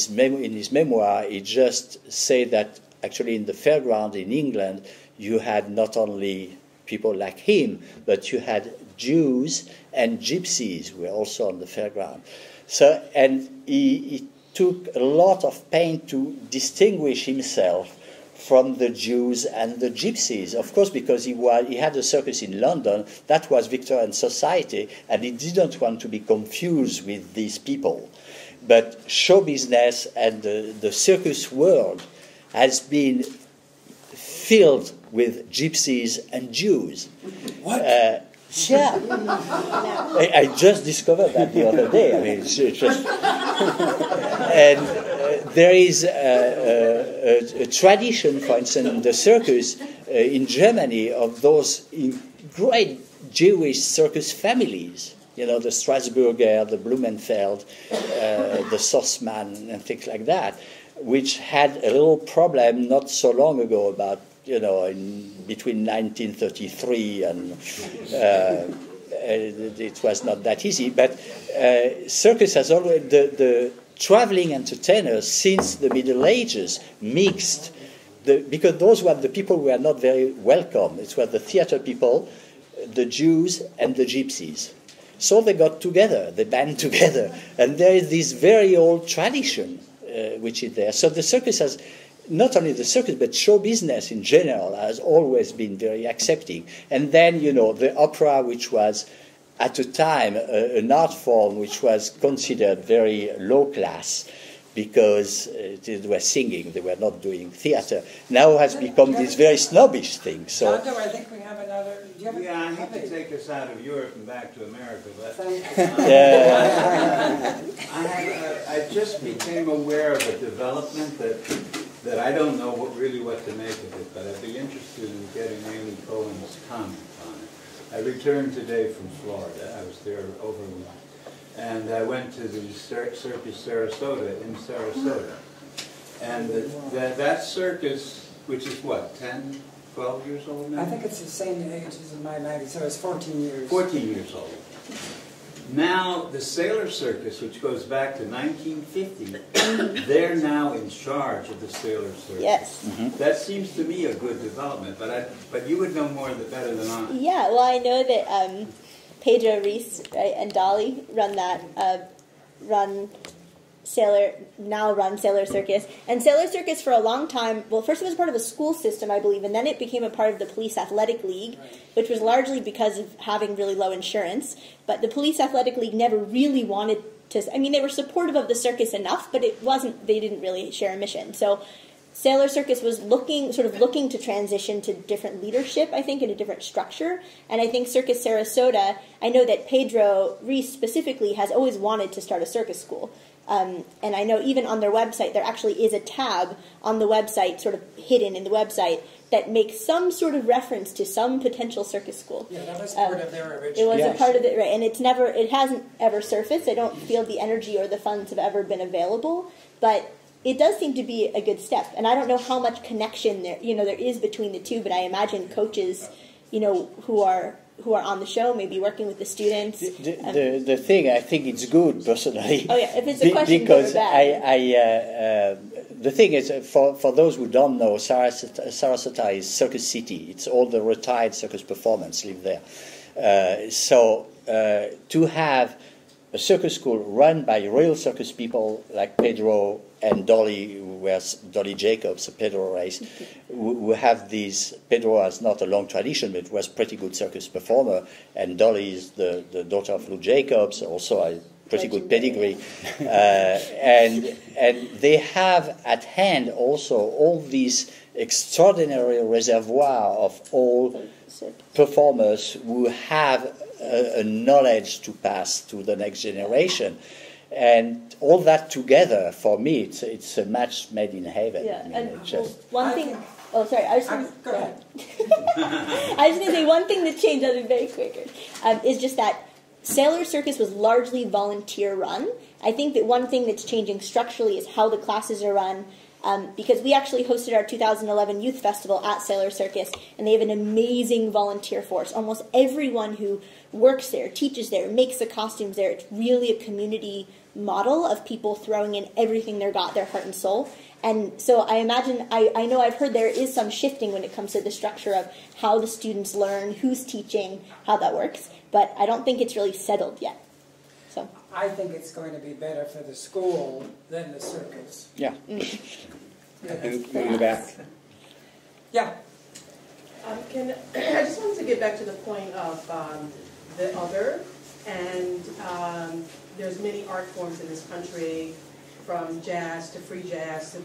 his memoir he just said that actually in the fairground in England you had not only people like him, but you had Jews and gypsies who were also on the fairground. So, and he took a lot of pain to distinguish himself from the Jews and the gypsies, of course, because he had a circus in London. That was Victorian society, and he didn't want to be confused with these people. But show business and the circus world has been filled with gypsies and Jews. What? Yeah. I just discovered that the other day. I mean, it's just... And there is a tradition, for instance, in the circus in Germany of those great Jewish circus families. You know, the Strasburger, the Blumenfeld, the Sossmann, and things like that, which had a little problem not so long ago about, between 1933 and it was not that easy. But circus has always, the traveling entertainers since the Middle Ages mixed, because those were the people who were not very welcome. It was the theater people, the Jews, and the gypsies. So they got together, they band together, and there is this very old tradition which is there. So the circus has, not only the circus, but show business in general has always been very accepting. And then, the opera, which was at a time an art form which was considered very low class, because they were singing, they were not doing theater, now has become this very snobbish thing. So, Jando, I think we have another. I hate to take us out of Europe and back to America, but I just became aware of a development that I don't know what to make of it, but I'd be interested in getting Amy Cohen's comment on it. I returned today from Florida. I was there over a month. And I went to the Circus Sarasota in Sarasota. And that circus, which is what, 10, 12 years old now? I think it's the same age as in my magazine, so it's 14 years. 14 years old. Now, the Sailor Circus, which goes back to 1950, they're now in charge of the Sailor Circus. Yes. Mm-hmm. That seems to me a good development, but you would know more better than I. Yeah, well, I know that Pedro Reese, right, and Dolly run Sailor Circus. And Sailor Circus for a long time, well, first it was part of a school system, I believe, and then it became a part of the Police Athletic League, which was largely because of having really low insurance. But the Police Athletic League never really wanted to, they were supportive of the circus enough, but they didn't really share a mission. So Sailor Circus was looking to transition to different leadership, I think, in a different structure. And I think Circus Sarasota, I know that Pedro Reese specifically has always wanted to start a circus school. And I know even on their website, there actually is a tab on the website, sort of hidden in the website, that makes some sort of reference to some potential circus school. Yeah, that was part of their original. It was a part of it, right? And it hasn't ever surfaced. I don't feel the energy or the funds have ever been available, but it does seem to be a good step. And I don't know how much connection there is between the two, but I imagine coaches, who are on the show, maybe working with the students. The thing, I think it's good personally. Oh yeah, if it's a question, because good or bad. The thing is, for those who don't know, Sarasota is Circus City. It's all the retired circus performers live there. So to have a circus school run by real circus people like Pedro and Dolly, who was Dolly Jacobs, Pedro Reis, who have these. Pedro has not a long tradition, but was a pretty good circus performer, and Dolly is the daughter of Lou Jacobs, also a pretty good pedigree, and they have at hand also all these extraordinary reservoir of all performers who have a knowledge to pass to the next generation. And all that together, for me, it's a match made in heaven. Yeah, Go ahead. I was just going to say one thing that changed, I'll be very quick, is just that Sailor Circus was largely volunteer run. I think that one thing that's changing structurally is how the classes are run, because we actually hosted our 2011 Youth Festival at Sailor Circus, and they have an amazing volunteer force. Almost everyone who works there, teaches there, makes the costumes there. It's really a community model of people throwing in everything they've got, their heart and soul. And so I imagine, I know I've heard there is some shifting when it comes to the structure of how the students learn, who's teaching, how that works. But I don't think it's really settled yet. So I think it's going to be better for the school than the circus. Yeah. In the back. Yeah. I just wanted to get back to the point of the other, and there's many art forms in this country, from jazz to free jazz to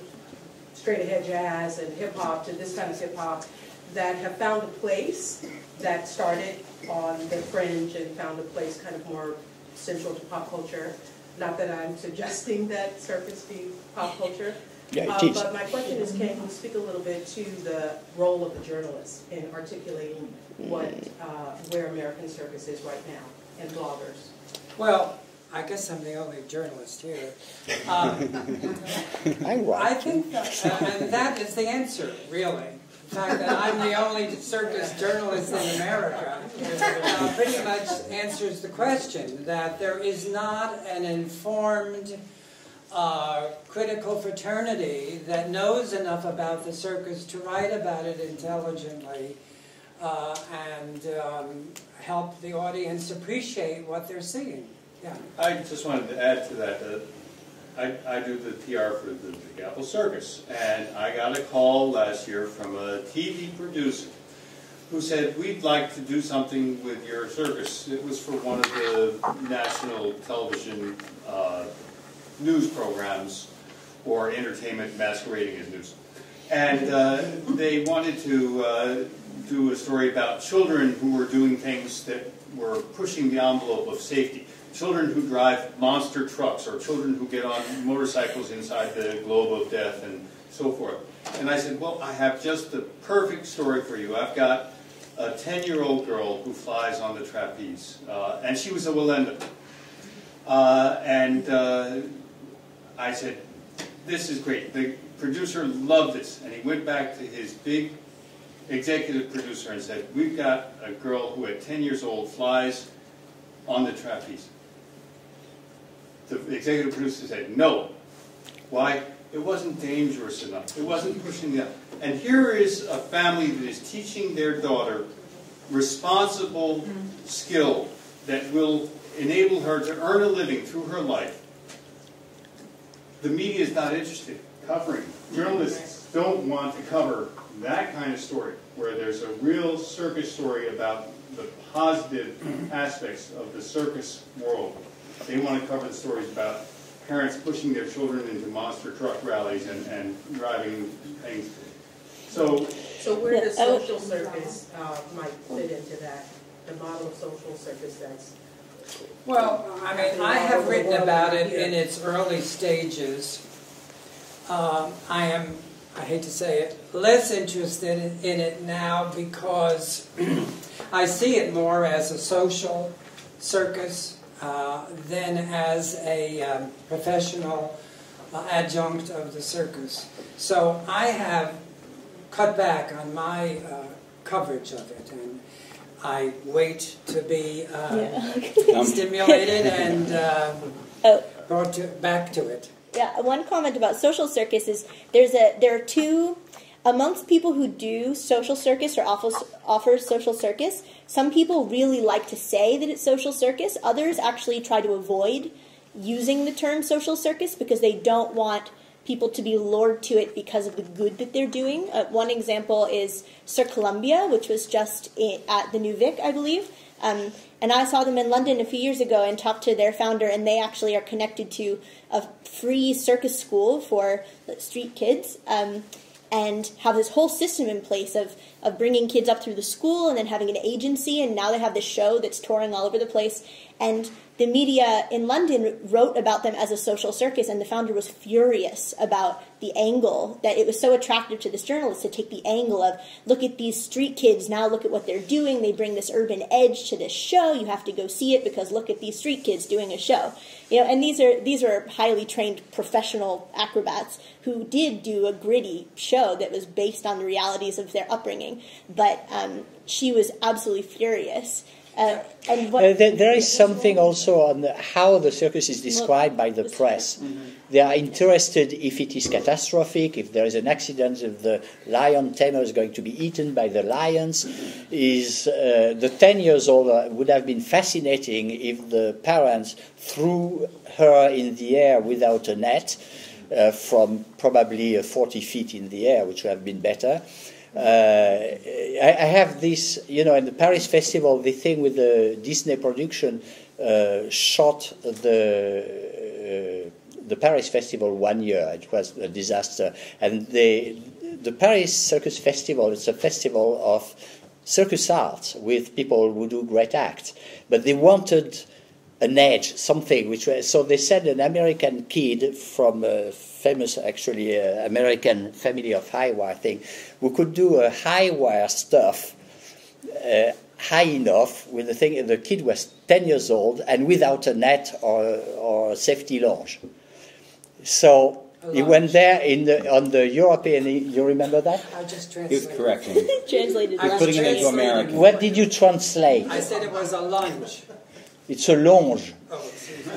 straight ahead jazz and hip hop to this kind of hip hop, that have found a place, that started on the fringe and found a place kind of more central to pop culture. Not that I'm suggesting that circus be pop culture. Yeah, it is. But my question is, can you speak a little bit to the role of the journalist in articulating where American circus is right now, and bloggers? Well, I guess I'm the only journalist here. I think that, and that is the answer, really. The fact that I'm the only circus journalist in America pretty much answers the question that there is not an informed critical fraternity that knows enough about the circus to write about it intelligently and help the audience appreciate what they're seeing. Yeah. I just wanted to add to that. I do the PR for the Big Apple Circus, and I got a call last year from a TV producer who said, we'd like to do something with your circus. It was for one of the national television news programs, or entertainment masquerading as news. And they wanted to do a story about children who were doing things that were pushing the envelope of safety. Children who drive monster trucks, or children who get on motorcycles inside the globe of death, and so forth. And I said, well, I have just the perfect story for you. I've got a 10-year-old girl who flies on the trapeze, and she was a Wallenda. I said, this is great. The producer loved this, and he went back to his big executive producer and said, we've got a girl who at 10 years old flies on the trapeze. The executive producer said, no. Why? It wasn't dangerous enough. It wasn't pushing them. And here is a family that is teaching their daughter responsible skill that will enable her to earn a living through her life. The media is not interested in covering. Journalists don't want to cover that kind of story, where there's a real circus story about the positive aspects of the circus world. They want to cover the stories about parents pushing their children into monster truck rallies and driving things. So where does social circus might fit into that? The model of social circus that's... Well, I mean, I have written about it in its early stages. I hate to say it, less interested in it now because I see it more as a social circus than as a professional adjunct of the circus. So I have cut back on my coverage of it, and I wait to be stimulated and brought back to it. Yeah, one comment about social circus is there are two, amongst people who do social circus or offer social circus, some people really like to say that it's social circus. Others actually try to avoid using the term social circus because they don't want people to be lured to it because of the good that they're doing. One example is Cirque Columbia, which was just at the New Vic, I believe. And I saw them in London a few years ago and talked to their founder, and they actually are connected to a free circus school for street kids, and have this whole system in place of bringing kids up through the school and then having an agency, and now they have this show that's touring all over the place. And the media in London wrote about them as a social circus, and the founder was furious about the angle, that it was so attractive to this journalist to take the angle of, look at these street kids, now look at what they're doing, they bring this urban edge to this show, you have to go see it because look at these street kids doing a show. And these are highly trained professional acrobats who did do a gritty show that was based on the realities of their upbringing, but she was absolutely furious. There is something also on how the circus is described by the press. They are interested if it is catastrophic, if there is an accident, if the lion tamer is going to be eaten by the lions. The 10 years old would have been fascinating if the parents threw her in the air without a net from probably 40 feet in the air, which would have been better. I have this, in the Paris Festival, the thing with the Disney production shot the Paris Festival 1 year. It was a disaster. And the Paris Circus Festival is a festival of circus art with people who do great acts. But they wanted an edge, something, so they sent an American kid from famous, actually, American family of high wire thing, who could do a high wire stuff high enough with the thing. The kid was 10 years old and without a net or a safety launch. So he went there on the European. You remember that? I just He was translated. correcting. Translated. He's putting it into American. What did you translate? I said it was a lunge. It's a longe. Oh, excuse me.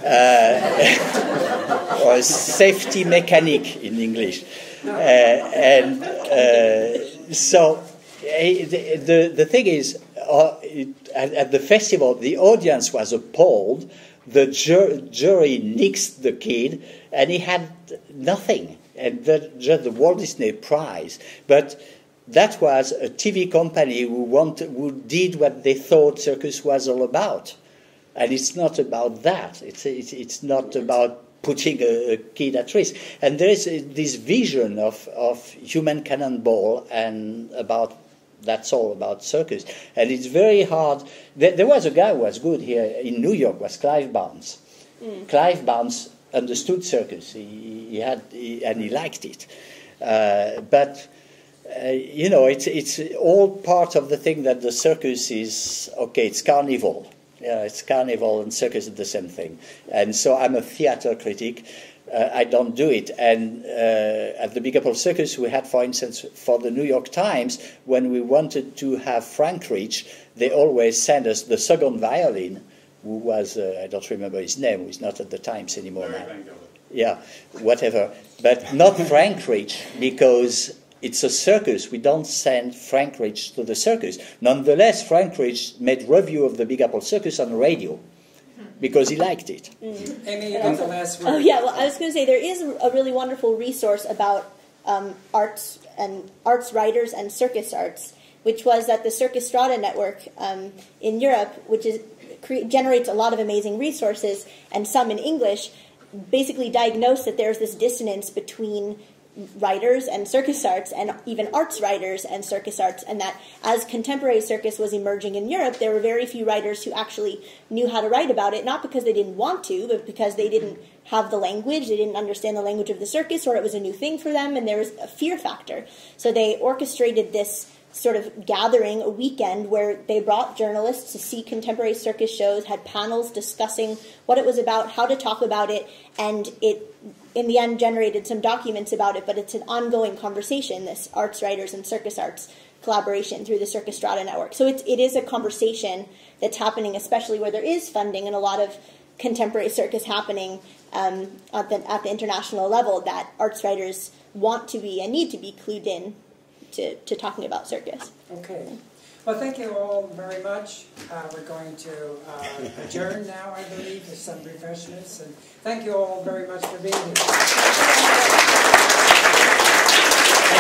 Or a safety mechanic in English. So the thing is, at the festival, the audience was appalled. The jury nixed the kid, and he had nothing, and just the Walt Disney Prize. But that was a TV company who did what they thought circus was all about. And it's not about that. It's not about putting a kid at risk. And there is this vision of human cannonball and about that's all about circus. And it's very hard. There was a guy who was good here in New York, was Clive Barnes. Clive Barnes understood circus. He liked it. But it's all part of the thing that the circus is, okay, it's carnival. It's carnival and circus is the same thing. And so I'm a theater critic. I don't do it. And at the Big Apple Circus, we had, for instance, for the New York Times, when we wanted to have Frank Rich, they always sent us the second violin, who was, I don't remember his name, who's not at the Times anymore now. Yeah, whatever. But not Frank Rich, because it's a circus. We don't send Frank Rich to the circus. Nonetheless, Frank Rich made review of the Big Apple Circus on the radio because he liked it. Amy, you got the last word. Oh yeah, well, I was going to say there is a really wonderful resource about arts and arts writers and circus arts, which was at the Circus Strada network in Europe, which generates a lot of amazing resources, and some in English, basically diagnose that there's this dissonance between writers and circus arts, and even arts writers and circus arts, and that as contemporary circus was emerging in Europe, there were very few writers who actually knew how to write about it, not because they didn't want to, but because they didn't have the language, they didn't understand the language of the circus, or it was a new thing for them, and there was a fear factor. So they orchestrated this sort of gathering, a weekend, where they brought journalists to see contemporary circus shows, had panels discussing what it was about, how to talk about it, and it in the end generated some documents about it, but it's an ongoing conversation, this arts writers and circus arts collaboration through the Circus Strada network. So it is a conversation that's happening, especially where there is funding and a lot of contemporary circus happening at the international level, that arts writers want to be and need to be clued in to talking about circus. Okay. Well, thank you all very much. We're going to adjourn now, I believe, with some refreshments. And thank you all very much for being here.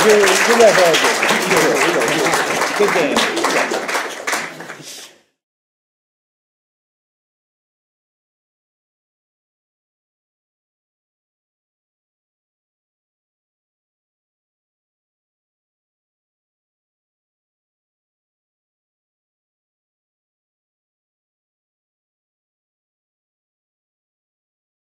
You were very good. Good game.